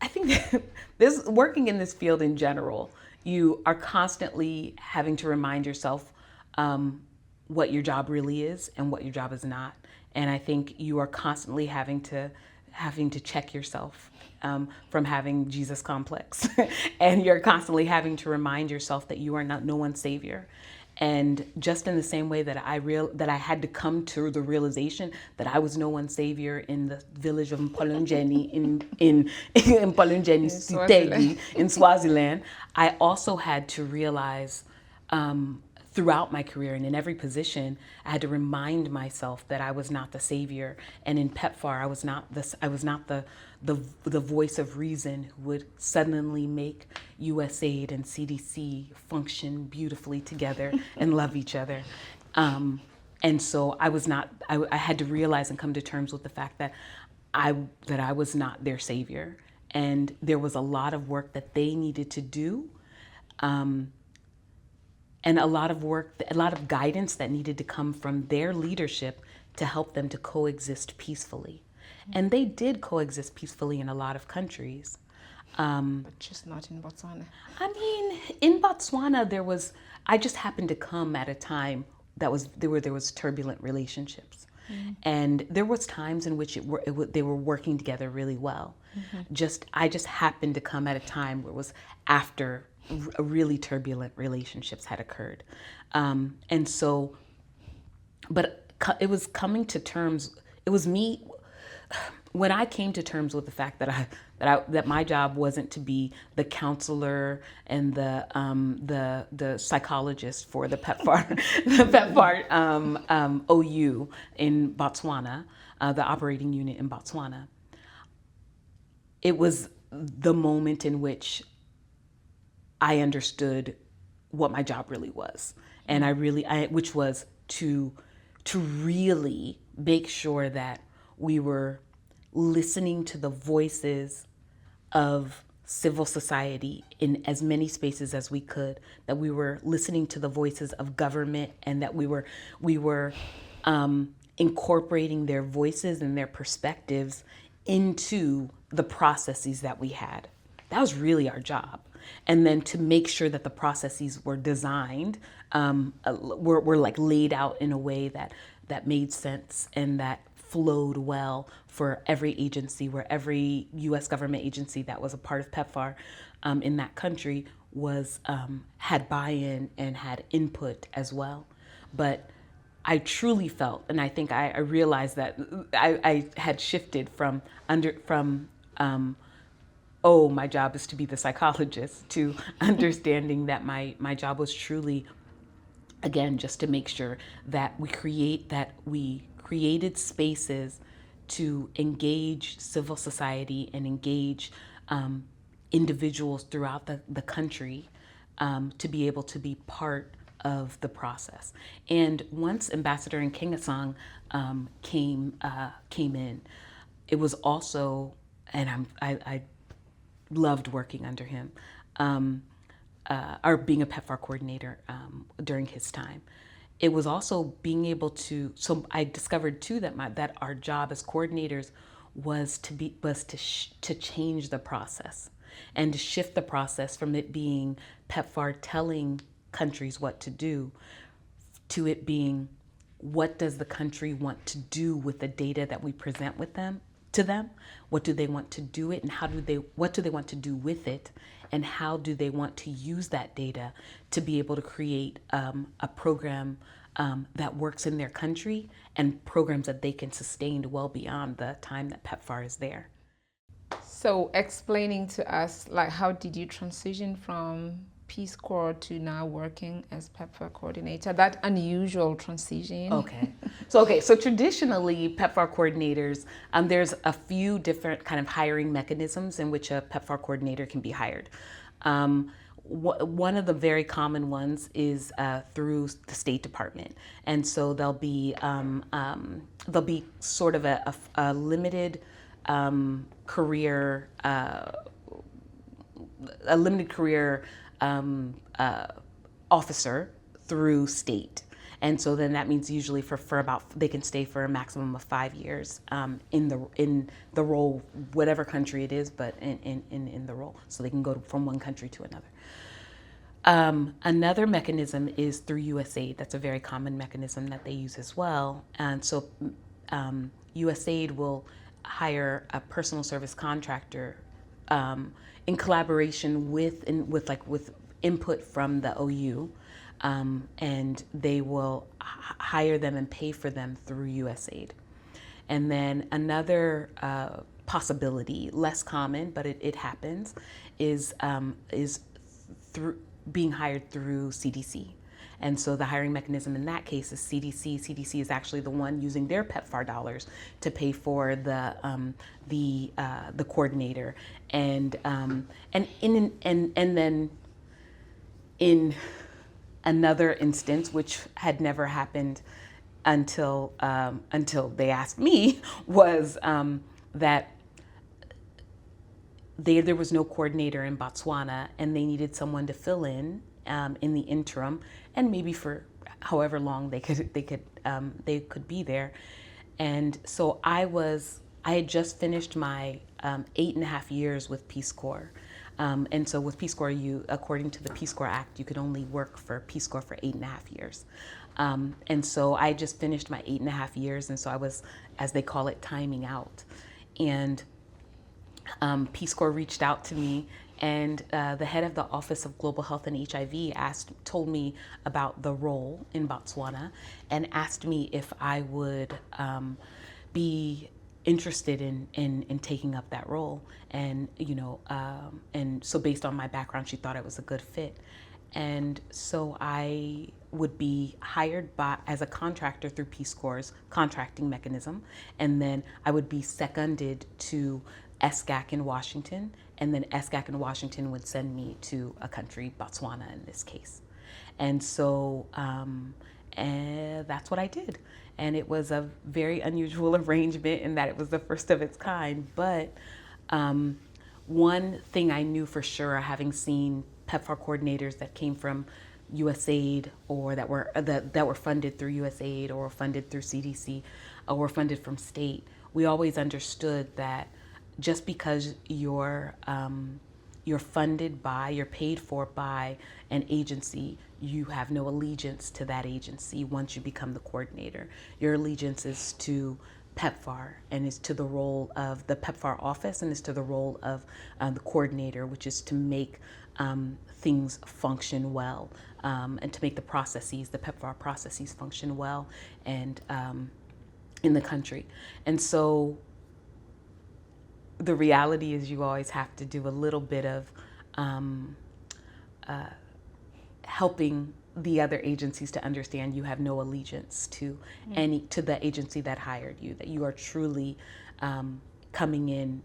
I think that this working in this field in general, you are constantly having to remind yourself what your job really is and what your job is not. And I think you are constantly having to check yourself from having Jesus complex, and you're constantly having to remind yourself that you are not no one's savior. And just in the same way that I had to come to the realization that I was no one's savior in the village of Mpolonjeni in Mpolonjeni Sitegi in Swaziland, I also had to realize throughout my career and in every position, I had to remind myself that I was not the savior. And in PEPFAR, I was not the voice of reason who would suddenly make USAID and CDC function beautifully together and love each other. And so I had to realize and come to terms with the fact that I was not their savior. And there was a lot of work that they needed to do. And a lot of guidance that needed to come from their leadership to help them to coexist peacefully. And they did coexist peacefully in a lot of countries. But just not in Botswana. I mean, in Botswana, I just happened to come at a time there was turbulent relationships. And there was times in which they were working together really well. I just happened to come at a time where it was after really turbulent relationships had occurred. And so, but it was coming to terms, it was me, when I came to terms with the fact that my job wasn't to be the counselor and the psychologist for the PEPFAR OU in Botswana, the operating unit in Botswana. It was the moment in which I understood what my job really was, and which was to really make sure that we were listening to the voices of civil society in as many spaces as we could, that we were listening to the voices of government, and that we were incorporating their voices and their perspectives into the processes that we had. That was really our job. And then to make sure that the processes were designed, were like laid out in a way that made sense and that flowed well for every agency, where every U.S. government agency that was a part of PEPFAR in that country had buy-in and had input as well. But I truly felt, and I think I realized that I had shifted from my job is to be the psychologist, to understanding that my job was truly, again, just to make sure that we created spaces to engage civil society and engage individuals throughout the country to be able to be part of the process. And once Ambassador Nkengasong came in, it was also, and I loved working under him, or being a PEPFAR coordinator during his time. It was also being able to, so I discovered too that our job as coordinators was to change the process and to shift the process from it being PEPFAR telling countries what to do to it being, what does the country want to do with the data that we present to them? What do they want to do it, and what do they want to do with it, and how do they want to use that data to be able to create a program that works in their country, and programs that they can sustain well beyond the time that PEPFAR is there. So explaining to us, like, how did you transition from Peace Corps to now working as PEPFAR coordinator? That unusual transition. Okay, So traditionally, PEPFAR coordinators, there's a few different kind of hiring mechanisms in which a PEPFAR coordinator can be hired. One of the very common ones is through the State Department, and so there'll be sort of a limited career officer through state. And so then that means usually they can stay for a maximum of 5 years in the role, whatever country it is, but in the role. So they can go from one country to another. Another mechanism is through USAID. That's a very common mechanism that they use as well. And so USAID will hire a personal service contractor in collaboration with input from the OU. And they will hire them and pay for them through USAID. And then another possibility, less common, but it happens, is through being hired through CDC. And so the hiring mechanism in that case is CDC. CDC is actually the one using their PEPFAR dollars to pay for the coordinator, and then in another instance, which had never happened until they asked me, was that there was no coordinator in Botswana, and they needed someone to fill in the interim, and maybe for however long they could be there. And so I had just finished my 8.5 years with Peace Corps. And so with Peace Corps, according to the Peace Corps Act, you could only work for Peace Corps for 8.5 years. And so I just finished my 8.5 years, and so I was, as they call it, timing out. And Peace Corps reached out to me, and the head of the Office of Global Health and HIV told me about the role in Botswana, and asked me if I would be interested in taking up that role. And and so based on my background, she thought it was a good fit. And so I would be hired as a contractor through Peace Corps' contracting mechanism, and then I would be seconded to SGAC in Washington, and then SGAC in Washington would send me to a country, Botswana in this case. And so and that's what I did. And it was a very unusual arrangement in that it was the first of its kind. But one thing I knew for sure, having seen PEPFAR coordinators that came from USAID, or that were funded through USAID or funded through CDC or were funded from state, we always understood that just because you're funded by, you're paid for by an agency, you have no allegiance to that agency once you become the coordinator. Your allegiance is to PEPFAR, and is to the role of the PEPFAR office, and is to the role of the coordinator, which is to make things function well, and to make the PEPFAR processes function well, and in the country. And so the reality is you always have to do a little bit of helping the other agencies to understand you have no allegiance to the agency that hired you, that you are truly coming in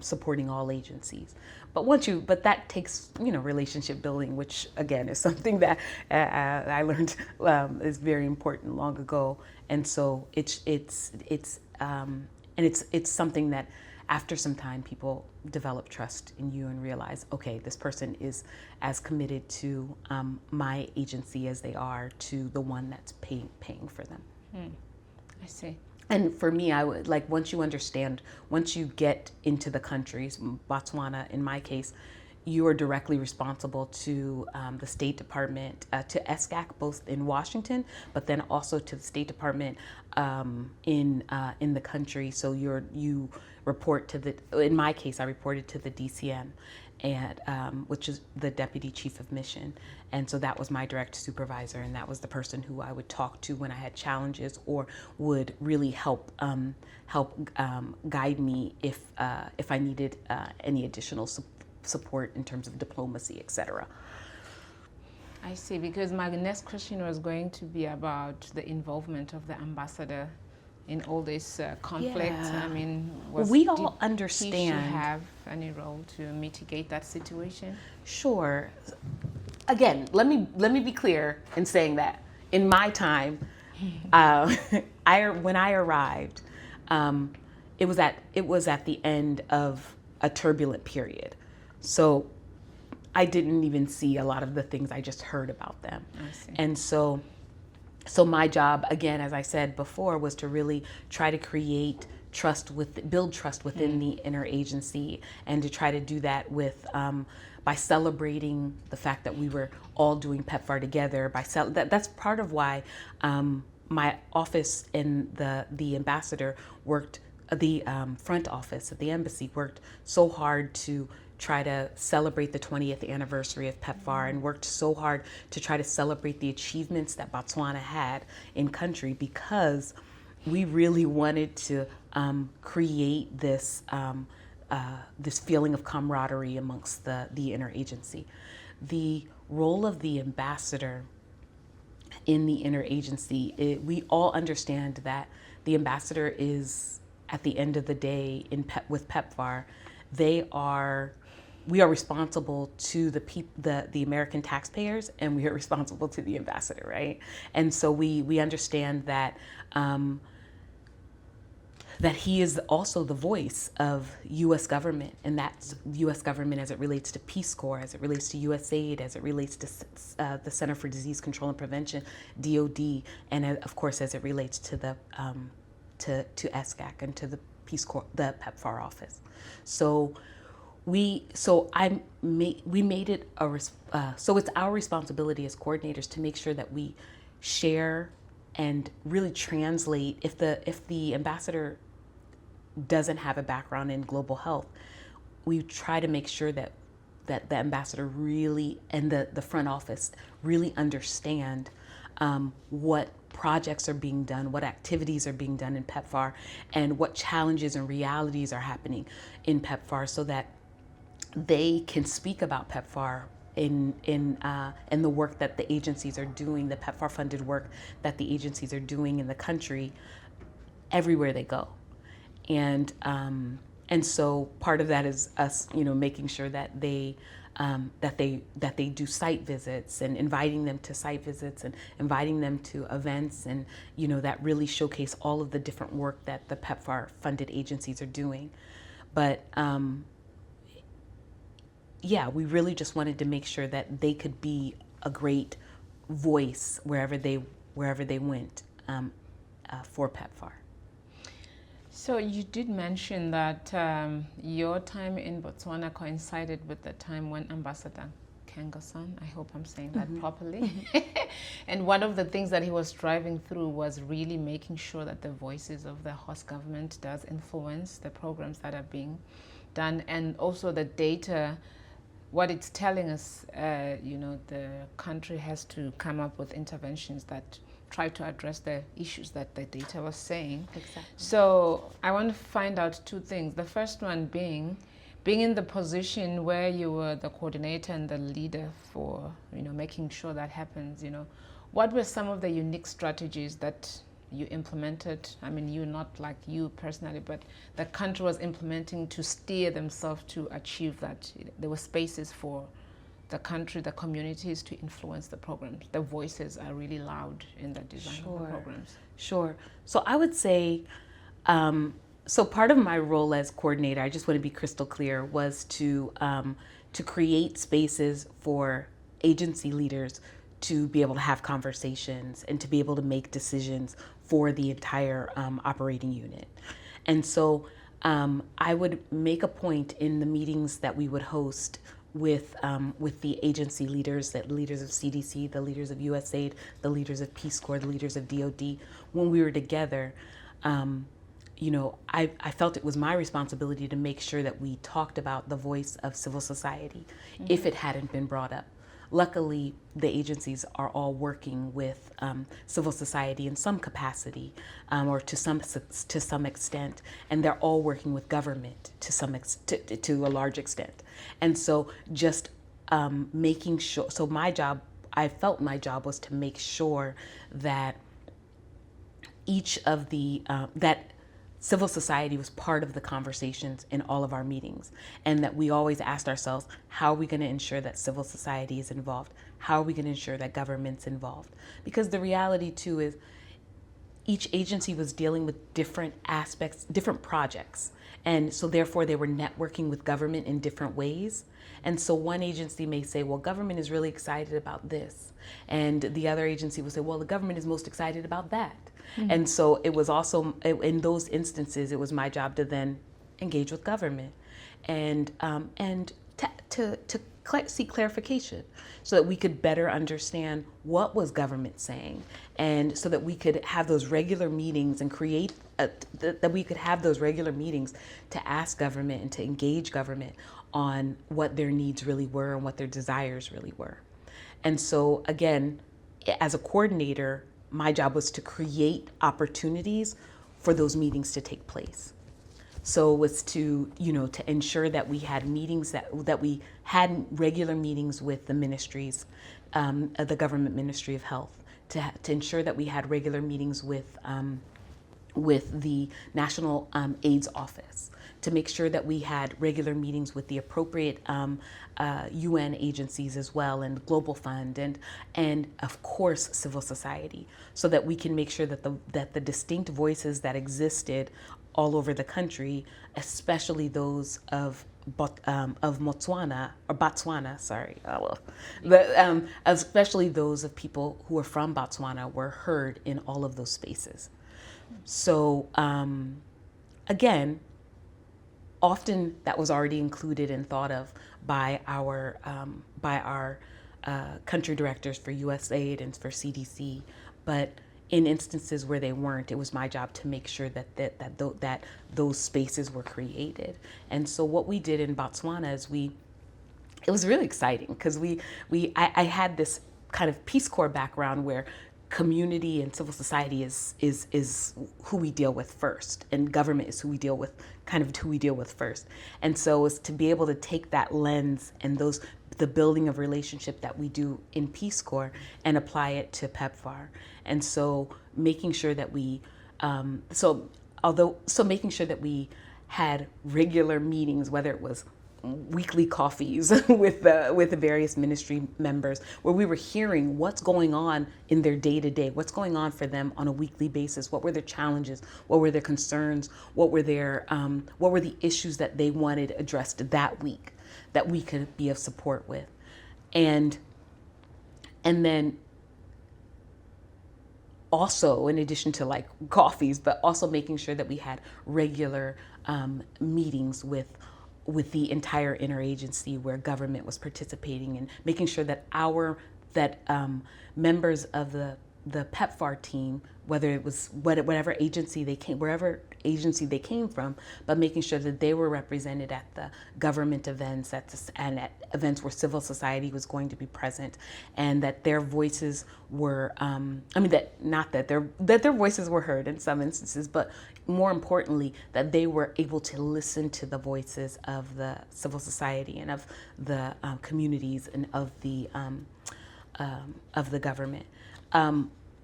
supporting all agencies. But that takes relationship building, which again is something that I learned is very important long ago. And so it's something that after some time people develop trust in you and realize, okay, this person is as committed to my agency as they are to the one that's paying for them. I see. And for me, I would like, once you get into the countries, Botswana in my case, you are directly responsible to the State Department, to SGAC, both in Washington, but then also to the State Department in the country. So you report to in my case, I reported to the DCM, and which is the Deputy Chief of Mission. And so that was my direct supervisor, and that was the person who I would talk to when I had challenges, or would really help guide me if I needed any additional support in terms of diplomacy, etc. I see, because my next question was going to be about the involvement of the ambassador in all this conflict. Yeah. I mean, We all did understand. he have any role to mitigate that situation? Sure. Again, let me be clear in saying that in my time, when I arrived, it was at the end of a turbulent period, so I didn't even see a lot of the things. I just heard about them. I see. And so my job, again, as I said before, was to really try to build trust within the interagency, and to try to do that with by celebrating the fact that we were all doing PEPFAR together. That's part of why my office and the ambassador worked, the front office at the embassy worked so hard to try to celebrate the 20th anniversary of PEPFAR, and worked so hard to try to celebrate the achievements that Botswana had in country, because we really wanted to create this this feeling of camaraderie amongst the interagency. The role of the ambassador in the interagency, we all understand that the ambassador is, at the end of the day, with PEPFAR, we are responsible to the American taxpayers, and we are responsible to the ambassador, right? And so we understand that that he is also the voice of U.S. government, and that's U.S. government as it relates to Peace Corps, as it relates to USAID, as it relates to the Center for Disease Control and Prevention, DOD, and of course as it relates to the to SCAC and to the Peace Corps, the PEPFAR office. So we made it so it's our responsibility as coordinators to make sure that we share and really translate. If the ambassador doesn't have a background in global health, we try to make sure that the ambassador really, and the front office really understand what projects are being done, what activities are being done in PEPFAR, and what challenges and realities are happening in PEPFAR, so that they can speak about PEPFAR in the work that the agencies are doing, the PEPFAR funded work that the agencies are doing in the country, everywhere they go. And so part of that is us, making sure that they do site visits, and inviting them to site visits, and inviting them to events, and that really showcase all of the different work that the PEPFAR funded agencies are doing. But we really just wanted to make sure that they could be a great voice wherever they went for PEPFAR. So you did mention that your time in Botswana coincided with the time when Ambassador Kangason, I hope I'm saying that properly, and one of the things that he was striving through was really making sure that the voices of the host government does influence the programs that are being done, and also the data. What it's telling us, the country has to come up with interventions that try to address the issues that the data was saying. Exactly. So I want to find out two things. The first one being in the position where you were the coordinator and the leader for, making sure that happens, what were some of the unique strategies that you implemented? I mean, you, not like you personally, but the country was implementing to steer themselves to achieve that. There were spaces for the country, the communities to influence the programs. The voices are really loud in the design of the programs. Sure. So I would say, so part of my role as coordinator, I just want to be crystal clear, was to create spaces for agency leaders to be able to have conversations and to be able to make decisions for the entire operating unit. And so I would make a point in the meetings that we would host with the agency leaders, the leaders of CDC, the leaders of USAID, the leaders of Peace Corps, the leaders of DOD. When we were together, I felt it was my responsibility to make sure that we talked about the voice of civil society if it hadn't been brought up. Luckily, the agencies are all working with civil society in some capacity, or to some extent, and they're all working with government to a large extent. And so, just making sure. So my job I felt my job was to make sure that each of the, that civil society was part of the conversations in all of our meetings, and that we always asked ourselves, how are we going to ensure that civil society is involved? How are we going to ensure that government's involved? Because the reality too is each agency was dealing with different aspects, different projects. And so therefore they were networking with government in different ways. And so one agency may say, well, government is really excited about this. And the other agency will say, well, the government is most excited about that. Mm-hmm. And so it was also, in those instances, it was my job to then engage with government and to seek clarification so that we could better understand what was government saying, and so that we could have those regular meetings and create that we could have those regular meetings to ask government and to engage government on what their needs really were and what their desires really were. And so again, as a coordinator, my job was to create opportunities for those meetings to take place. So it was to, to ensure that we had meetings, that we had regular meetings with the ministries, the government Ministry of Health, to ensure that we had regular meetings with the National AIDS Office, to make sure that we had regular meetings with the appropriate UN agencies as well, and Global Fund, and of course civil society, so that we can make sure that the distinct voices that existed all over the country, especially those of Botswana, especially those of people who are from Botswana, were heard in all of those spaces. So again, often that was already included and thought of by our country directors for USAID and for CDC, but in instances where they weren't, it was my job to make sure that those spaces were created. And so what we did in Botswana is it was really exciting, because I had this kind of Peace Corps background where community and civil society is who we deal with first, and government is who we deal with first. And so it's to be able to take that lens and the building of relationship that we do in Peace Corps and apply it to PEPFAR. And so making sure that we making sure that we had regular meetings, whether it was weekly coffees with the various ministry members, where we were hearing what's going on in their day-to-day, what's going on for them on a weekly basis, what were their challenges, what were their concerns, what were the issues that they wanted addressed that week that we could be of support with. And then also, in addition to like coffees, but also making sure that we had regular meetings with the entire interagency where government was participating, and making sure that members of the PEPFAR team, whether it was whatever agency they came, wherever agency they came from, but making sure that they were represented at the government events and at events where civil society was going to be present, and that their voices were, that their voices were heard in some instances, but more importantly, that they were able to listen to the voices of the civil society and of the communities and of the government.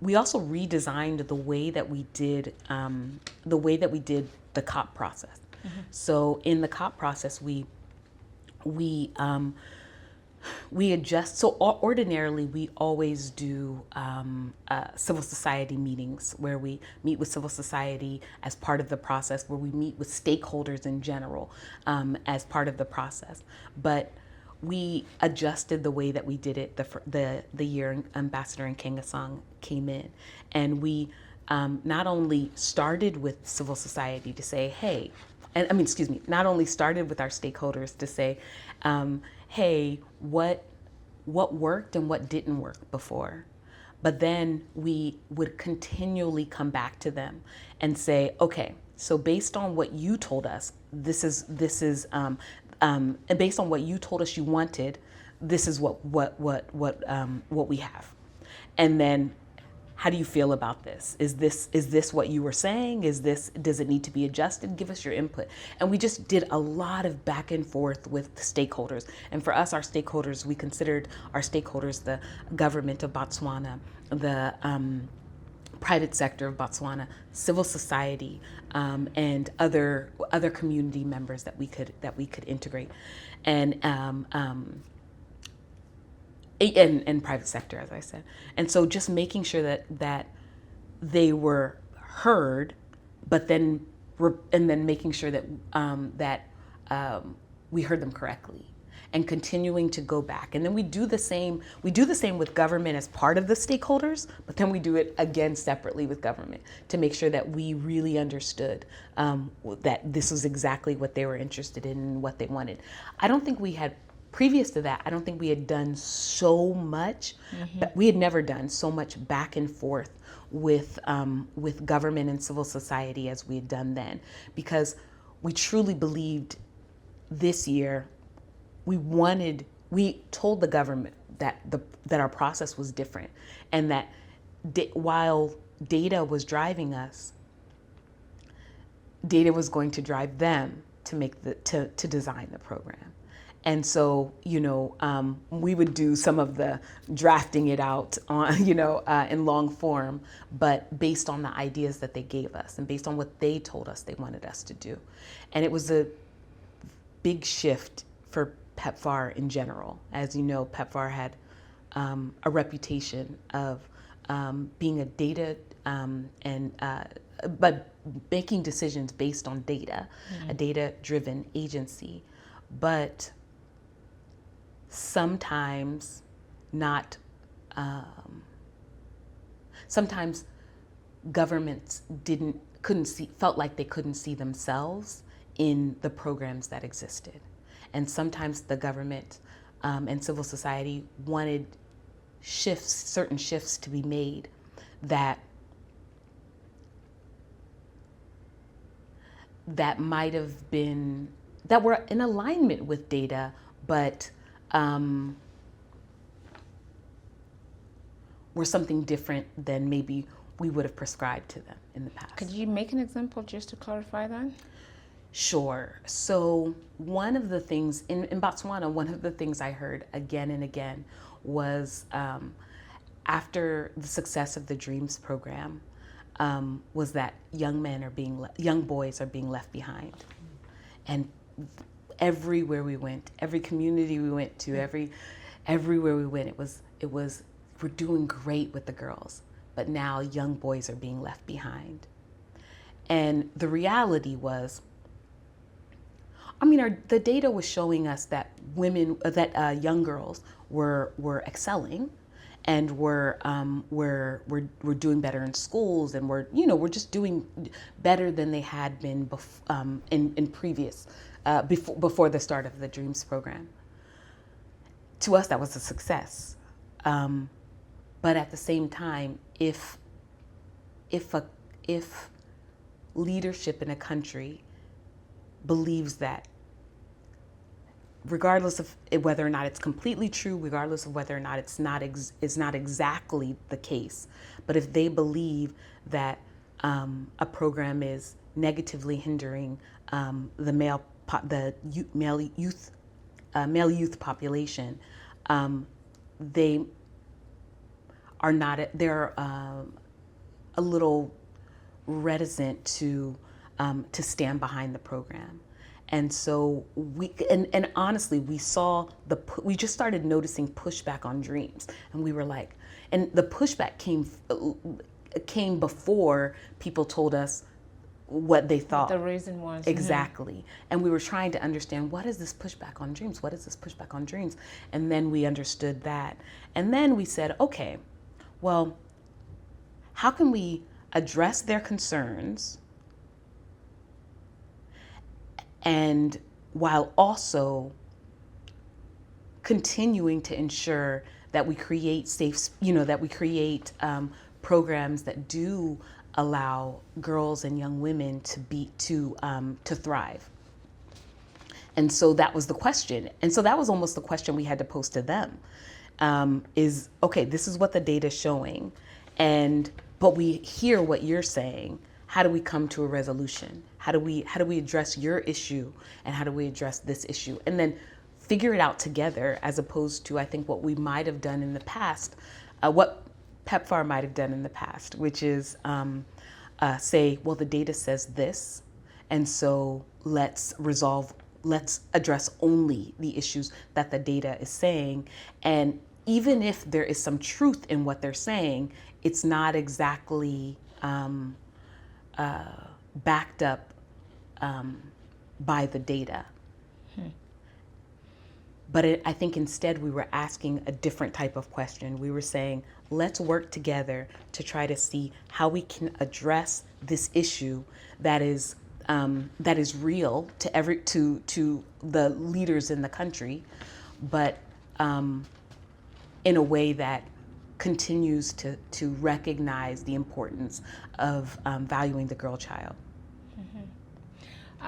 We also redesigned the way that we did the COP process. Mm-hmm. So in the COP process, we adjust. So ordinarily, we always do civil society meetings where we meet with civil society as part of the process, where we meet with stakeholders in general as part of the process. But we adjusted the way that we did it the year Ambassador Nkengasong came in, and we not only started with civil society to say, hey, not only started with our stakeholders to say, hey, what worked and what didn't work before, but then we would continually come back to them and say, okay, so based on what you told us, this is and based on what you told us you wanted, this is what we have. And then how do you feel about this? Is this what you were saying? Does it need to be adjusted? Give us your input. And we just did a lot of back and forth with the stakeholders. And for us, our stakeholders, we considered our stakeholders the government of Botswana, the private sector of Botswana, civil society, and other community members that we could integrate, and private sector, as I said. And so just making sure that they were heard, but then making sure that we heard them correctly, and continuing to go back. And then we do the same with government as part of the stakeholders, but then we do it again separately with government to make sure that we really understood that this was exactly what they were interested in and what they wanted. Previous to that, I don't think we had done so much, but we had never done so much back and forth with government and civil society as we had done then, because we truly believed this year we told the government that our process was different, and that while data was driving us, data was going to drive them to design the program. And so, we would do some of the drafting it out on, in long form, but based on the ideas that they gave us and based on what they told us they wanted us to do. And it was a big shift for PEPFAR in general. As you know, PEPFAR had a reputation of being a data but making decisions based on data, a data-driven agency, but sometimes not. Sometimes governments felt like they couldn't see themselves in the programs that existed. And sometimes the government and civil society wanted certain shifts to be made that might have been, that were in alignment with data, but were something different than maybe we would have prescribed to them in the past. Could you make an example just to clarify that? Sure. So one of the things in Botswana, one of the things I heard again and again was after the success of the Dreams program, was that young boys are being left behind. And everywhere we went, every community we went to, everywhere we went, it was we're doing great with the girls, but now young boys are being left behind. And the reality was, the data was showing us that young girls were excelling, and were doing better in schools, and we're just doing better than they had been in previous before the start of the Dreams program. To us, that was a success. But at the same time, if leadership in a country believes that, regardless of whether or not it's completely true, regardless of whether or not it's not exactly the case, but if they believe that a program is negatively hindering the male youth population, they are not. They're a little reticent to stand behind the program. And so and honestly, we just started noticing pushback on Dreams, and we were like, and the pushback came before people told us what they thought the reason was. Exactly. And we were trying to understand, what is this pushback on Dreams? What is this pushback on Dreams? And then we understood that. And then we said, okay, well, how can we address their concerns, and while also continuing to ensure that we create programs that do allow girls and young women to thrive. And so that was the question. And so that was almost the question we had to pose to them. Is, okay, this is what the data is showing, But we hear what you're saying. How do we come to a resolution? How do we address your issue, and how do we address this issue? And then figure it out together, as opposed to, I think, what we might have done in the past, what PEPFAR might have done in the past, which is say, well, the data says this, and so let's address only the issues that the data is saying. And even if there is some truth in what they're saying, it's not exactly backed up by the data. But I think instead we were asking a different type of question. We were saying, let's work together to try to see how we can address this issue that is real to the leaders in the country, but in a way that continues to recognize the importance of valuing the girl child.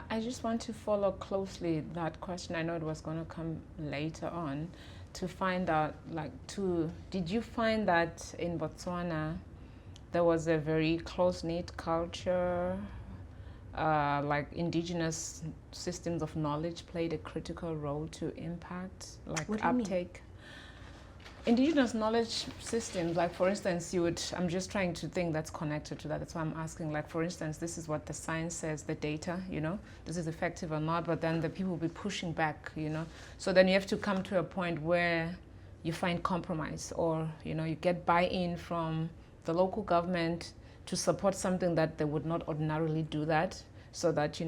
I just want to follow closely that question. I know it was going to come later on, to find out, did you find that in Botswana there was a very close-knit culture, like indigenous systems of knowledge played a critical role to impact, like uptake? Indigenous knowledge systems, like for instance, I'm just trying to think that's connected to that. That's why I'm asking, like for instance, this is what the science says, the data, this is effective or not, but then the people will be pushing back, So then you have to come to a point where you find compromise, or, you get buy-in from the local government to support something that they would not ordinarily do that. So that,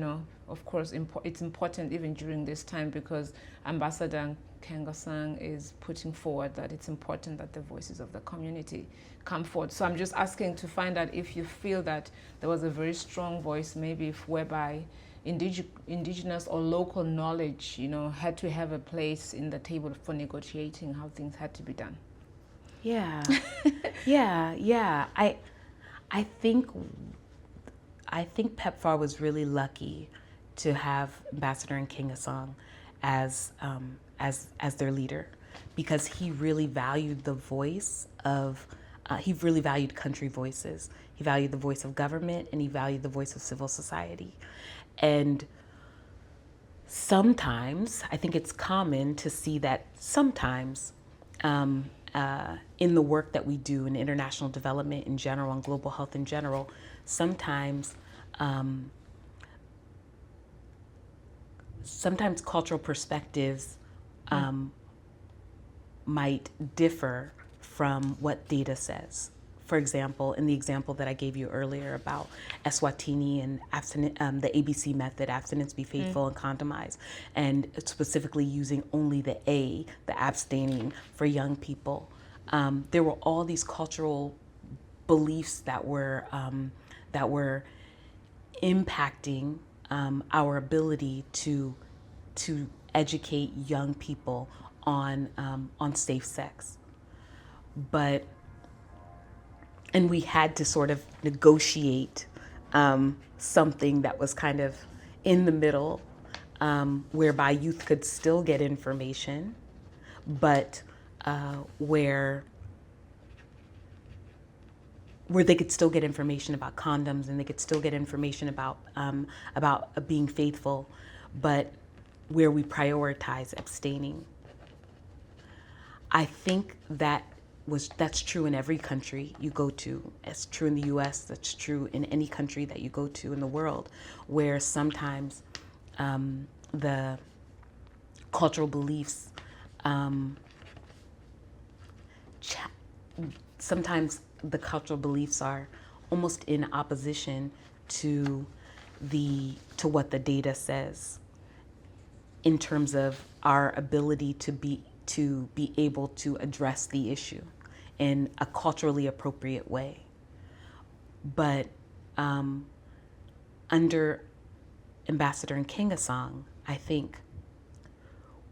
of course, it's important even during this time, because Ambassador Kengasang is putting forward that it's important that the voices of the community come forward. So I'm just asking to find out if you feel that there was a very strong voice, maybe whereby indigenous or local knowledge, had to have a place in the table for negotiating how things had to be done. Yeah, yeah. I think PEPFAR was really lucky to have Ambassador Nkengasong as their leader, because he really valued the voice of, he really valued country voices. He valued the voice of government, and he valued the voice of civil society. And sometimes, I think it's common to see that sometimes in the work that we do in international development in general and global health in general, sometimes cultural perspectives might differ from what data says. For example, in the example that I gave you earlier about Eswatini and the ABC method, abstinence, be faithful, and condomize, and specifically using only the A, the abstaining, for young people. There were all these cultural beliefs that were impacting our ability to educate young people on safe sex. And we had to sort of negotiate something that was kind of in the middle, whereby youth could still get information, but where they could still get information about condoms, and they could still get information about being faithful, but where we prioritize abstaining. I think that's true in every country you go to. It's true in the US, that's true in any country that you go to in the world, where sometimes the cultural beliefs, sometimes the cultural beliefs are almost in opposition to what the data says, in terms of our ability to be able to address the issue in a culturally appropriate way. But under Ambassador Nkengasong, I think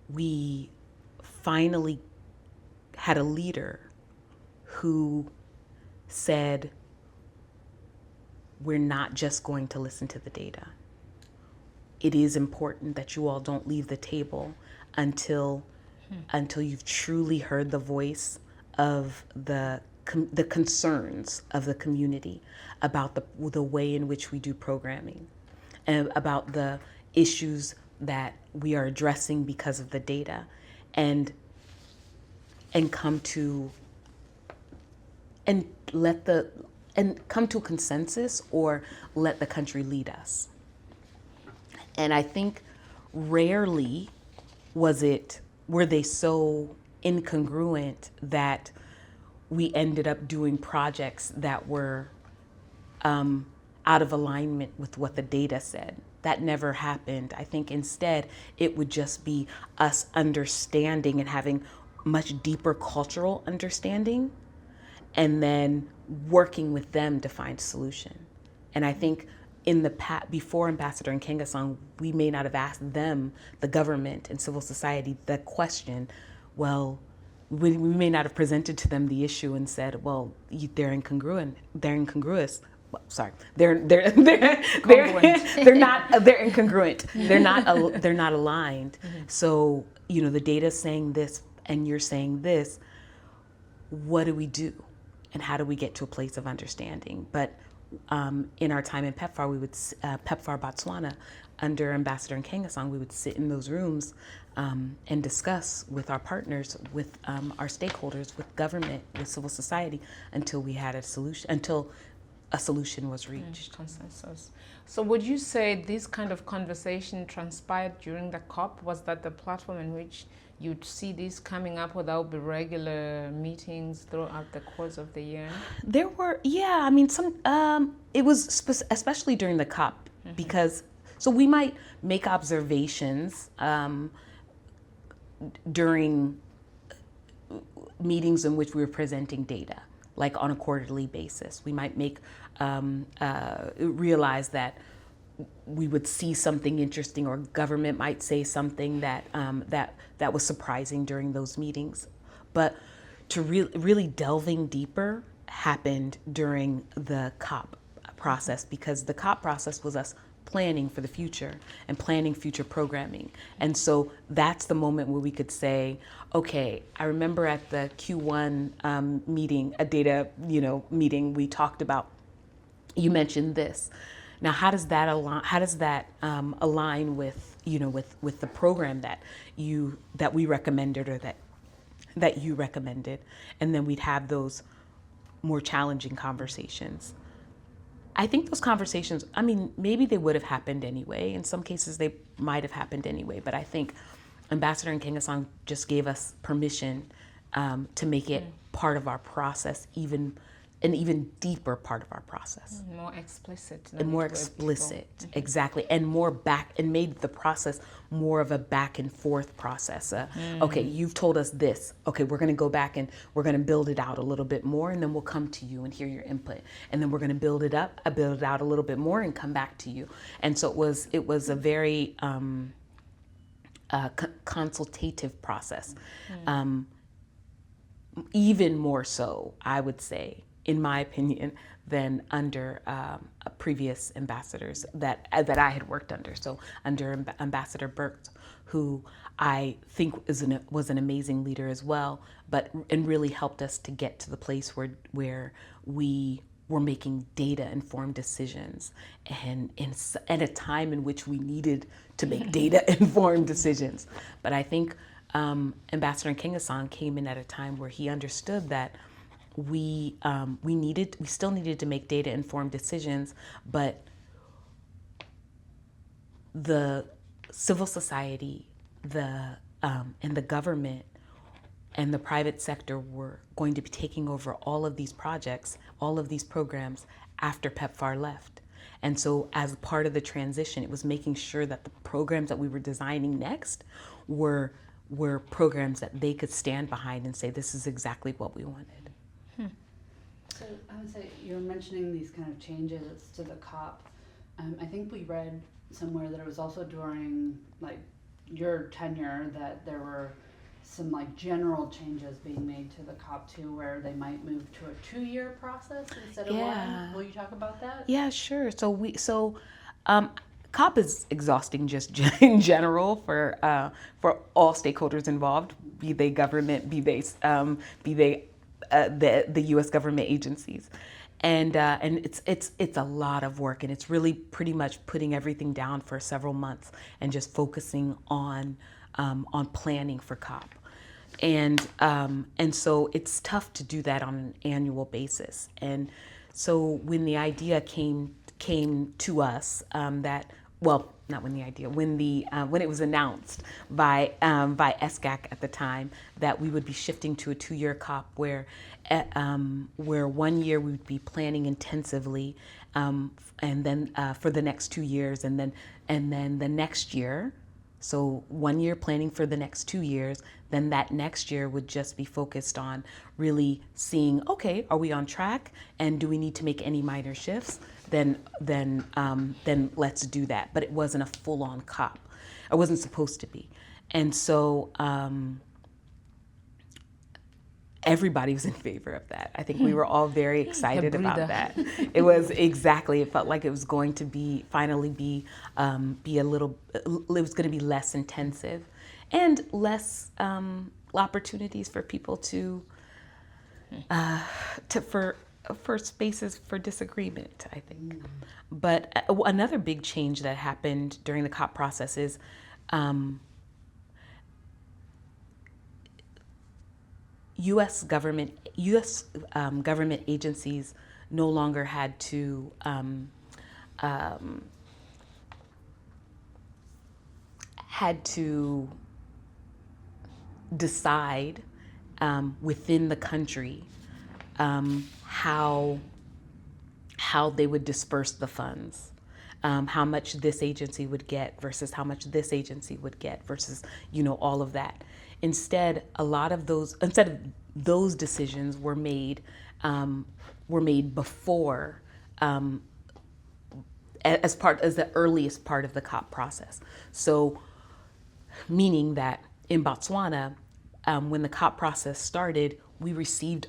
we finally had a leader who said, we're not just going to listen to the data. It is important that you all don't leave the table until you've truly heard the voice of the the concerns of the community about the way in which we do programming, and about the issues that we are addressing because of the data, and come to a consensus, or let the country lead us. And I think rarely were they so incongruent that we ended up doing projects that were out of alignment with what the data said. That never happened. I think instead it would just be us understanding and having much deeper cultural understanding, and then working with them to find a solution. And I think before Ambassador and Nkengasong, we may not have asked them, the government and civil society, the question. Well, we may not have presented to them the issue and said, well, they're incongruous. Well, sorry, they're incongruent. They're not aligned. Mm-hmm. So, the data's saying this and you're saying this. What do we do? And how do we get to a place of understanding? But in our time in PEPFAR, PEPFAR Botswana, under Ambassador Nkengasong, we would sit in those rooms and discuss with our partners, with our stakeholders, with government, with civil society, until we had a solution was reached. Consensus. So would you say this kind of conversation transpired during the COP? Was that the platform in which you'd see these coming up, or there would be regular meetings throughout the course of the year? There were, it was especially during the COP, mm-hmm. because, so we might make observations during meetings in which we were presenting data, like on a quarterly basis. We might realize that we would see something interesting, or government might say something that was surprising during those meetings. But to really delving deeper happened during the COP process, because the COP process was us planning for the future and planning future programming. And so that's the moment where we could say, okay, I remember at the Q1 meeting, a data meeting, we talked about, you mentioned this. Now, how does that align with with the program that we recommended, or that you recommended? And then we'd have those more challenging conversations. I think those conversations, maybe they would have happened anyway. In some cases, they might have happened anyway. But I think Ambassador Nkengasong just gave us permission to make it part of our process, an even deeper part of our process. More explicit. And more explicit, mm-hmm. exactly. And made the process more of a back and forth process. Okay, you've told us this. Okay, we're gonna go back and we're gonna build it out a little bit more, and then we'll come to you and hear your input. And then we're gonna build it out a little bit more and come back to you. And so it was a very consultative process. Even more so, I would say, in my opinion, than under previous ambassadors that I had worked under. So under Ambassador Burke, who I think was an amazing leader as well, and really helped us to get to the place where we were making data-informed decisions, and at a time in which we needed to make data-informed decisions. But I think Ambassador Nkengasong came in at a time where he understood that we still needed to make data-informed decisions, but the civil society, and the government and the private sector were going to be taking over all of these projects, all of these programs after PEPFAR left. And so as part of the transition, it was making sure that the programs that we were designing next were programs that they could stand behind and say, this is exactly what we wanted. So I would say you're mentioning these kind of changes to the COP. I think we read somewhere that it was also during your tenure that there were some general changes being made to the COP too, where they might move to a 2-year process instead of one. Will you talk about that? Yeah, sure. So COP is exhausting just in general for all stakeholders involved, be they government, be they the U.S. government agencies. And it's a lot of work, and it's really pretty much putting everything down for several months and just focusing on planning for COP. And so it's tough to do that on an annual basis. And so when the idea came to us, when it was announced by SGAC at the time that we would be shifting to a 2-year COP where 1 year we would be planning intensively, and then for the next 2 years, and then the next year. So 1 year planning for the next 2 years, then that next year would just be focused on really seeing, okay, are we on track, and do we need to make any minor shifts? Then let's do that. But it wasn't a full-on COP. It wasn't supposed to be. And so everybody was in favor of that. I think we were all very excited about that. It felt like it was going to be less intensive and less opportunities for people for spaces for disagreement, I think. But another big change that happened during the COP process is U.S. government agencies no longer had to decide within the country how they would disperse the funds, how much this agency would get versus how much this agency would get versus, all of that. Instead, those decisions were made before, as the earliest part of the COP process. So, meaning that in Botswana, when the COP process started, we received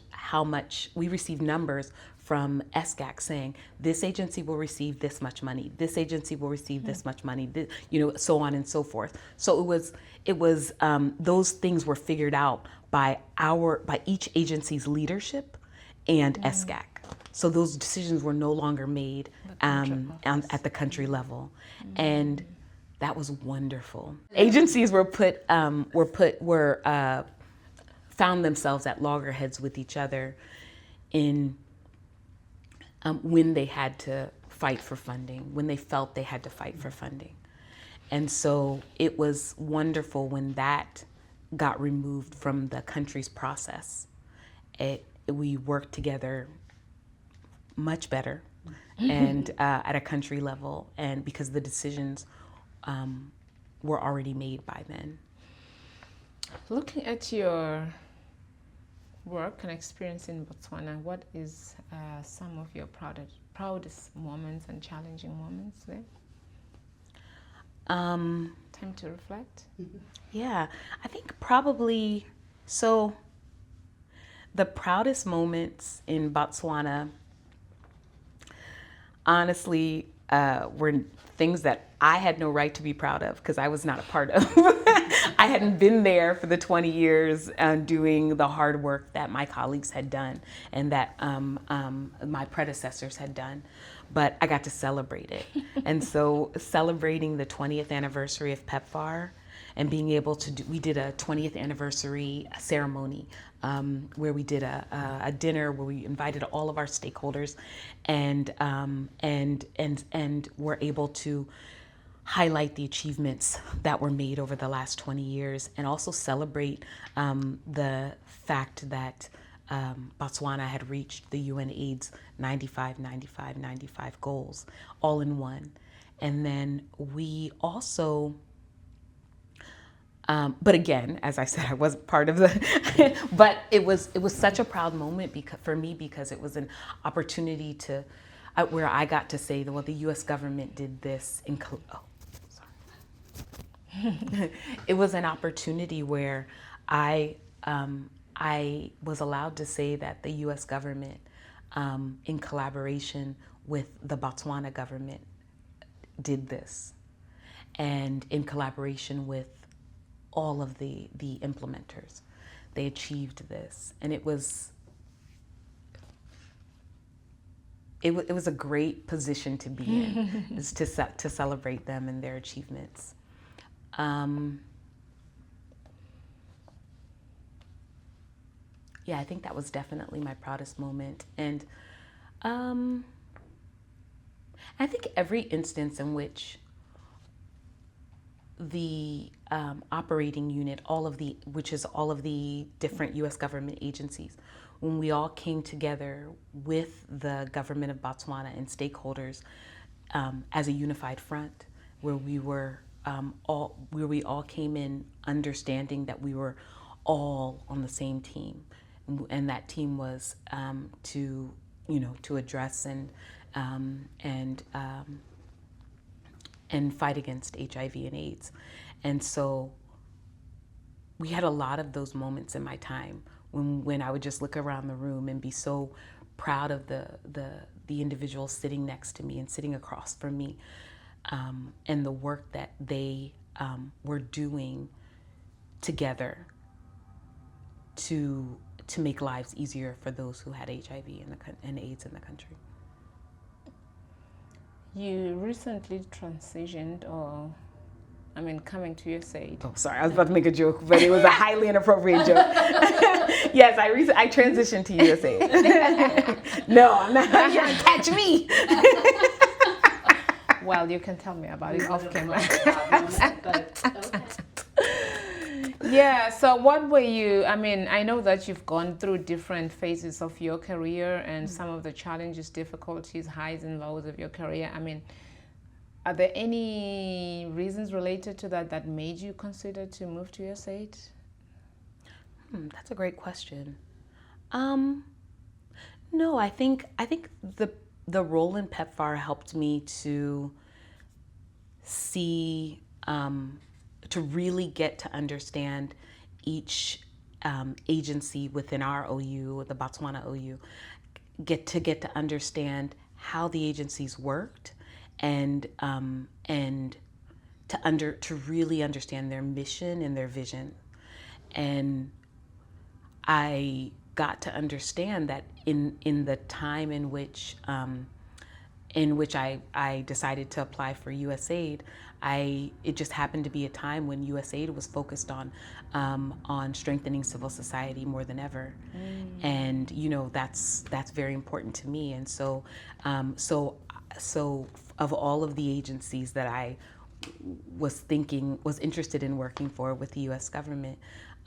numbers from SGAC saying this agency will receive this much money, this agency will receive this much money, so on and so forth. So it was those things were figured out by each agency's leadership and SGAC. So those decisions were no longer made at the country level, and that was wonderful. Agencies found themselves at loggerheads with each other in when they had to fight for funding, when they felt they had to fight for funding. And so it was wonderful when that got removed from the country's process. We worked together much better and at a country level, and because the decisions were already made by then. Looking at your work and experience in Botswana, what is some of your proudest moments and challenging moments there? Time to reflect. Yeah, I think probably so. The proudest moments in Botswana, honestly, were things that I had no right to be proud of because I was not a part of. I hadn't been there for the 20 years doing the hard work that my colleagues had done and that my predecessors had done, but I got to celebrate it. And so celebrating the 20th anniversary of PEPFAR and being able to we did a 20th anniversary ceremony where we did a dinner where we invited all of our stakeholders and were able to highlight the achievements that were made over the last 20 years and also celebrate the fact that Botswana had reached the UN AIDS 95 goals all in one. And then we also but again, as I said, I wasn't part of the, but it was such a proud moment for me because it was an opportunity to, where I got to say, well, the U.S. government did this it was an opportunity where I was allowed to say that the U.S. government, in collaboration with the Botswana government, did this, and in collaboration with all of the implementers, they achieved this, and it was it was a great position to be in, is to celebrate them and their achievements. Yeah, I think that was definitely my proudest moment. And I think every instance in which the operating unit, which is all of the different U.S. government agencies, when we all came together with the government of Botswana and stakeholders as a unified front, where we all came in understanding that we were all on the same team, and that team was to address and fight against HIV and AIDS. And so we had a lot of those moments in my time when I would just look around the room and be so proud of the individual sitting next to me and sitting across from me, and the work that they were doing together to make lives easier for those who had HIV and AIDS in the country. You recently transitioned, coming to USA. Oh, sorry, I was about to make a joke, but it was a highly inappropriate joke. Yes, I transitioned to USA. No, I'm not trying to catch me. Well, you can tell me about it off camera. But okay. Yeah, so what were you, I know that you've gone through different phases of your career and some of the challenges, difficulties, highs and lows of your career. Are there any reasons related to that made you consider to move to USA? That's a great question. No, I think the role in PEPFAR helped me to see, to really get to understand each agency within our OU, the Botswana OU, get to understand how the agencies worked, and to really understand their mission and their vision. And I got to understand that in the time in which I decided to apply for USAID, it just happened to be a time when USAID was focused on strengthening civil society more than ever, and that's very important to me. And so of all of the agencies that I was interested in working for with the U.S. government,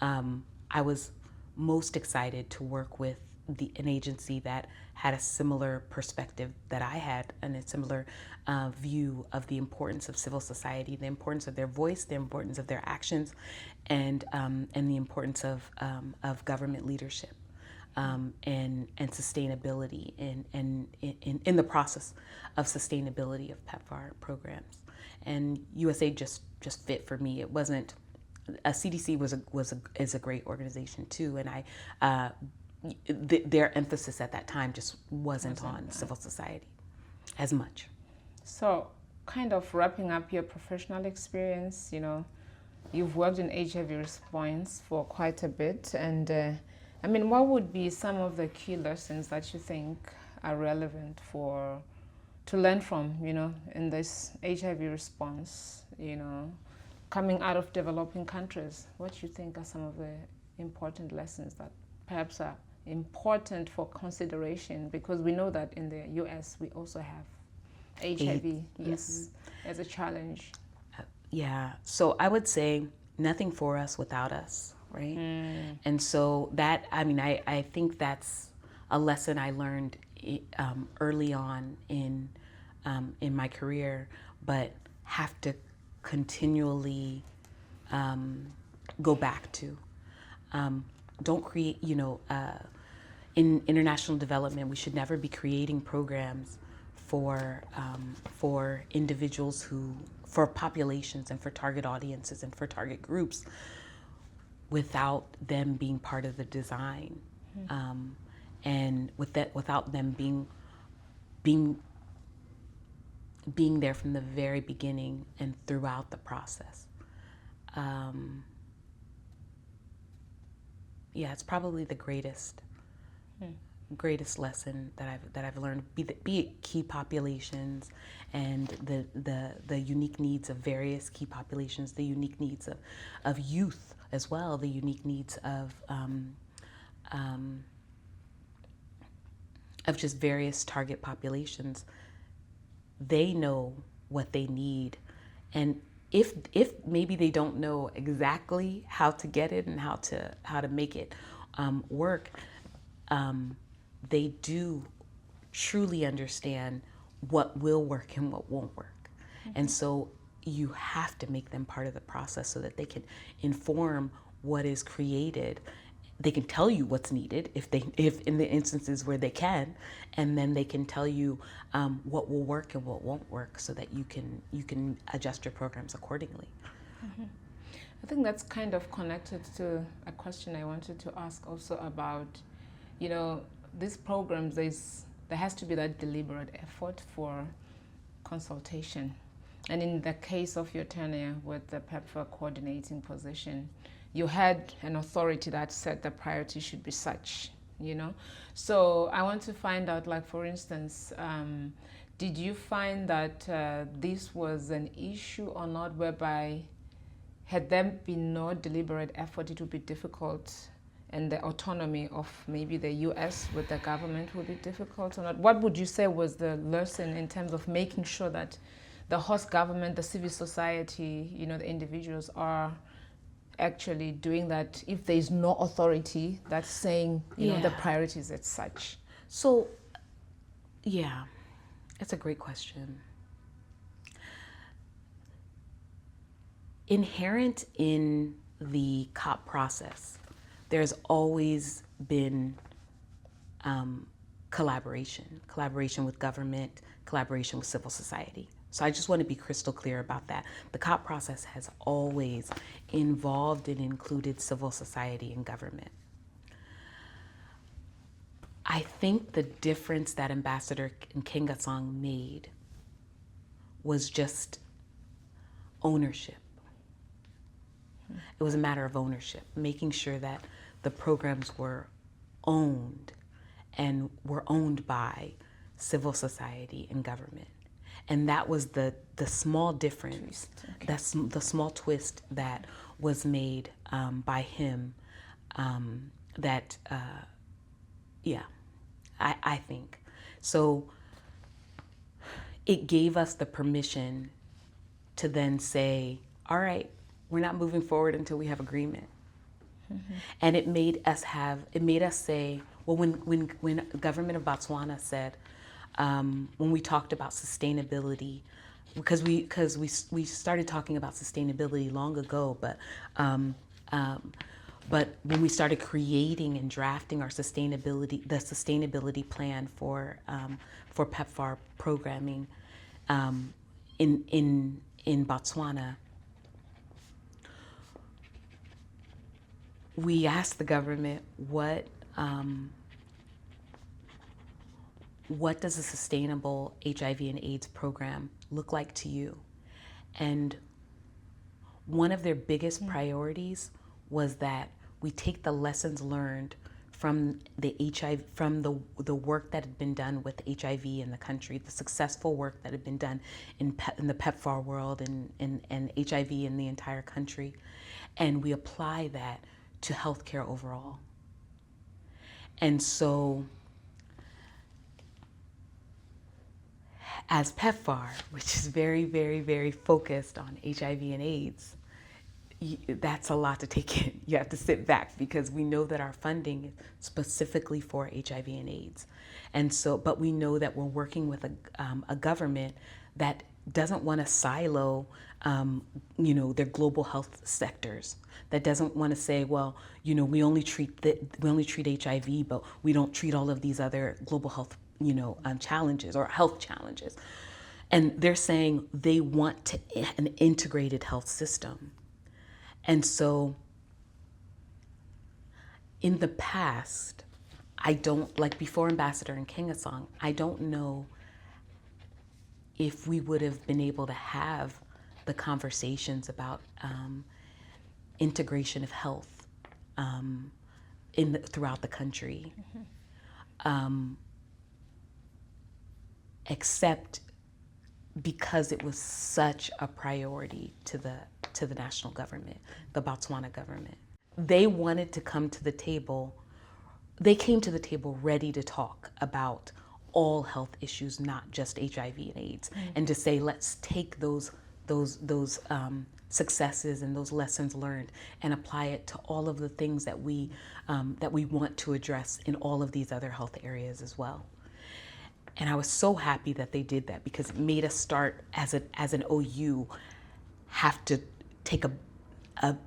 I was most excited to work with an agency that had a similar perspective that I had, and a similar view of the importance of civil society, the importance of their voice, the importance of their actions, and the importance of government leadership, and sustainability, and in the process of sustainability of PEPFAR programs. And USAID just fit for me. It wasn't. CDC is a great organization too, and their emphasis at that time just wasn't on civil society as much. So, kind of wrapping up your professional experience, you've worked in HIV response for quite a bit, and what would be some of the key lessons that you think are relevant to learn from, in this HIV response, coming out of developing countries? What do you think are some of the important lessons that perhaps are important for consideration? Because we know that in the US we also have HIV, yes, as a challenge. Yeah, so I would say nothing for us without us, right? And so that, I think that's a lesson I learned early on in my career, but have to continually go back to. Don't create, in international development, we should never be creating programs for individuals for populations and for target audiences and for target groups without them being part of the design, and without them being there from the very beginning and throughout the process. It's probably the greatest greatest lesson that I've learned, be it key populations and the unique needs of various key populations, the unique needs of youth as well, the unique needs of just various target populations. They know what they need, and if maybe they don't know exactly how to get it and how to make it work, they do truly understand what will work and what won't work. Mm-hmm. And so you have to make them part of the process so that they can inform what is created. They can tell you what's needed if in the instances where they can, and then they can tell you what will work and what won't work, so that you can adjust your programs accordingly. Mm-hmm. I think that's kind of connected to a question I wanted to ask also about, these programs. There has to be that deliberate effort for consultation, and in the case of your tenure with the PEPFAR coordinating position, you had an authority that said the priority should be such, So I want to find out, like, for instance, did you find that this was an issue or not, whereby had there been no deliberate effort, it would be difficult, and the autonomy of maybe the U.S. with the government would be difficult or not? What would you say was the lesson in terms of making sure that the host government, the civil society, the individuals are actually doing that if there is no authority that's saying, the priorities as such? So, yeah, it's a great question. Inherent in the COP process, there's always been collaboration with government, collaboration with civil society. So I just want to be crystal clear about that. The COP process has always involved and included civil society and government. I think the difference that Ambassador Nkengasong made was just ownership. It was a matter of ownership, making sure that the programs were owned and were owned by civil society and government. And that was the small difference, okay. That's the small twist that was made by him. I think. So it gave us the permission to then say, all right, we're not moving forward until we have agreement. Mm-hmm. And it made us say, well, when the government of Botswana said, when we talked about sustainability, because we started talking about sustainability long ago, but when we started creating and drafting the sustainability plan for PEPFAR programming in Botswana, we asked the government what does a sustainable HIV and AIDS program look like to you? And one of their biggest priorities was that we take the lessons learned from the work that had been done with HIV in the country, the successful work that had been done in the PEPFAR world and HIV in the entire country, and we apply that to healthcare overall. And so, as PEPFAR, which is very, very, very focused on HIV and AIDS, that's a lot to take in. You have to sit back, because we know that our funding is specifically for HIV and AIDS. And so, but we know that we're working with a government that doesn't want to silo, their global health sectors. That doesn't want to say, well, we only treat HIV, but we don't treat all of these other global health challenges or health challenges. And they're saying they want an integrated health system. And so in the past, before Ambassador Nkengasong, I don't know if we would have been able to have the conversations about integration of health throughout the country. except because it was such a priority to the national government, the Botswana government. They wanted to come to the table. They came to the table ready to talk about all health issues, not just HIV and AIDS, and to say, let's take those successes and those lessons learned and apply it to all of the things that we want to address in all of these other health areas as well. And I was so happy that they did that, because it made us start as an OU have to take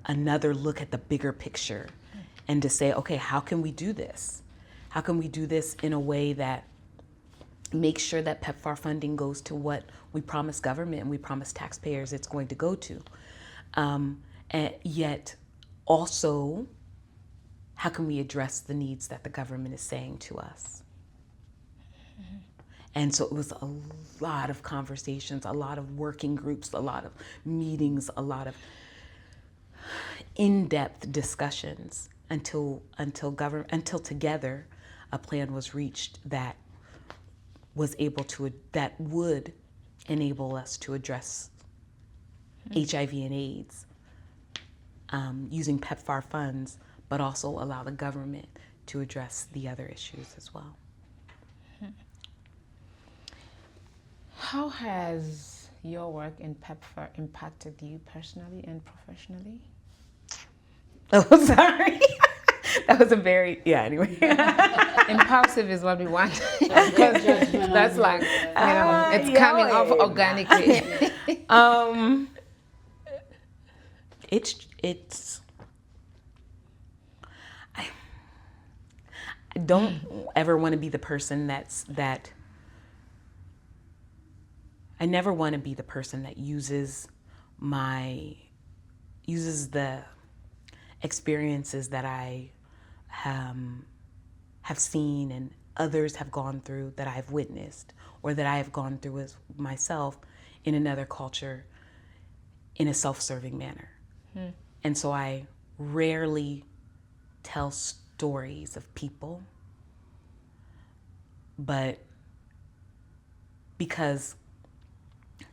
another look at the bigger picture and to say, okay, how can we do this? How can we do this in a way that makes sure that PEPFAR funding goes to what we promise government and we promise taxpayers it's going to go to? And yet also, how can we address the needs that the government is saying to us? And so it was a lot of conversations, a lot of working groups, a lot of meetings, a lot of in-depth discussions until together a plan was reached that would enable us to address HIV and AIDS using PEPFAR funds, but also allow the government to address the other issues as well. How has your work in PEPFAR impacted you personally and professionally? Oh, sorry. That was a very, anyway. Impulsive is what we want. That's like, it's coming off organically. I don't ever want to be the person I never want to be the person that uses the experiences that I have seen and others have gone through, that I've witnessed, or that I have gone through as myself in another culture in a self-serving manner. And so I rarely tell stories of people, but because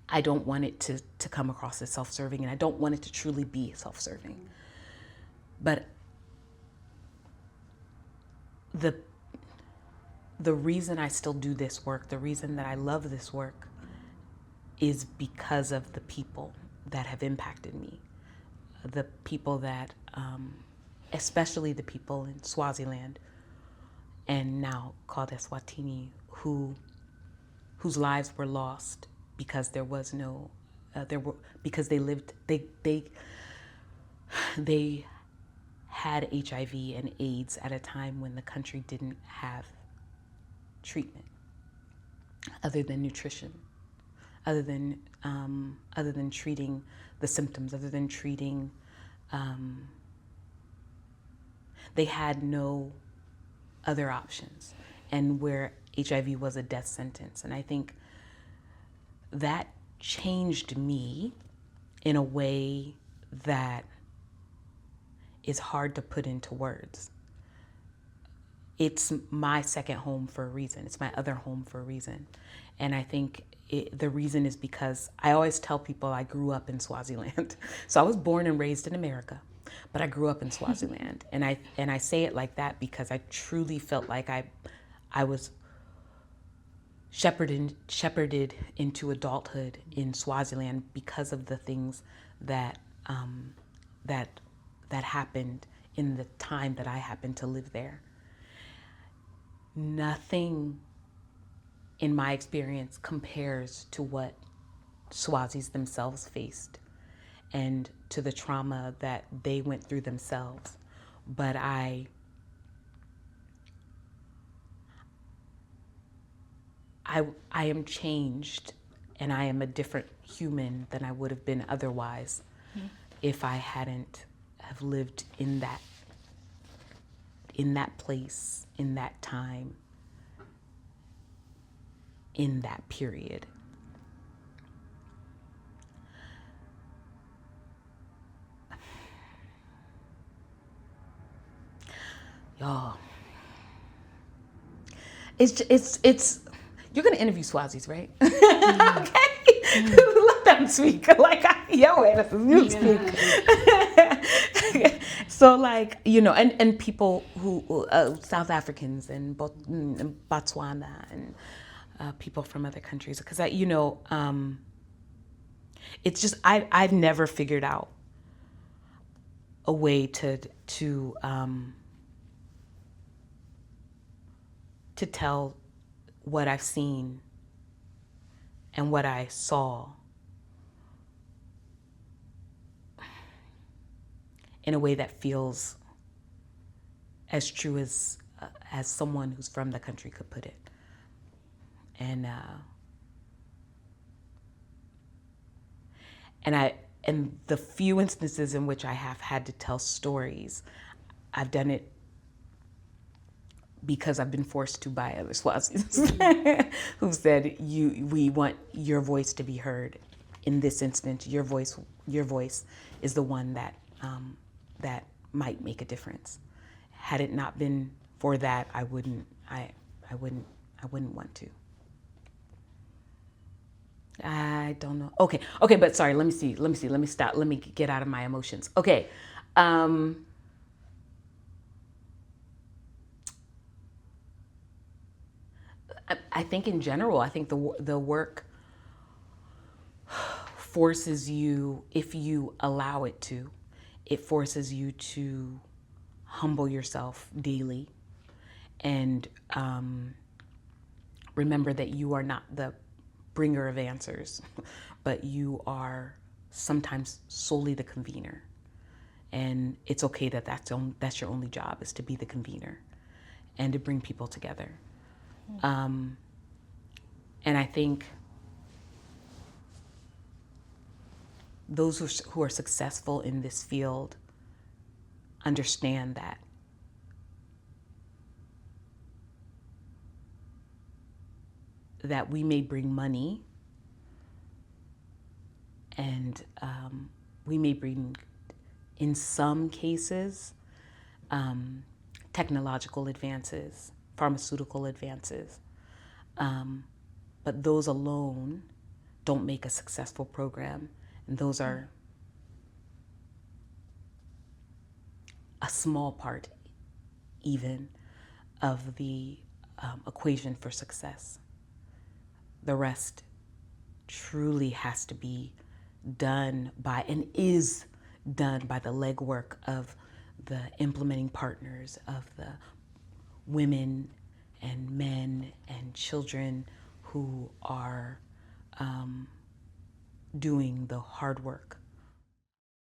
I don't want it to come across as self-serving, and I don't want it to truly be self-serving. But the reason I still do this work, the reason that I love this work, is because of the people that have impacted me. The people that, especially the people in Swaziland, and now called Eswatini, whose lives were lost because there was no, because they had HIV and AIDS at a time when the country didn't have treatment other than nutrition, other than treating the symptoms, other than treating, they had no other options, and where HIV was a death sentence. And I think that changed me in a way that is hard to put into words. It's my second home for a reason. It's my other home for a reason. And I think the reason is because I always tell people I grew up in Swaziland. So I was born and raised in America, but I grew up in Swaziland. And I say it like that because I truly felt like I was shepherded into adulthood in Swaziland because of the things that happened in the time that I happened to live there. Nothing in my experience compares to what Swazis themselves faced and to the trauma that they went through themselves. But I am changed, and I am a different human than I would have been otherwise if I hadn't have lived in that place, in that time, in that period. Y'all, It's you're gonna interview Swazis, right? Okay, let them speak. Like yo, Anderson, you speak. So like and people who South Africans and Botswana and people from other countries, because it's just I've never figured out a way to tell what I've seen and what I saw in a way that feels as true as someone who's from the country could put it. And the few instances in which I have had to tell stories, I've done it because I've been forced to by other Swazis who said, we want your voice to be heard. In this instance, your voice is the one that might make a difference. Had it not been for that, I wouldn't want to. I don't know. Okay, but sorry, let me stop. Let me get out of my emotions. Okay. I think in general, I think the work forces you, if you allow it to, it forces you to humble yourself daily and remember that you are not the bringer of answers, but you are sometimes solely the convener. And it's okay that that's your only job, is to be the convener and to bring people together. And I think those who are successful in this field understand that we may bring money and we may bring, in some cases, technological advances, pharmaceutical advances, but those alone don't make a successful program, and those are a small part even of the equation for success. The rest truly has to be done by, and is done by, the legwork of the implementing partners, of the women and men and children who are doing the hard work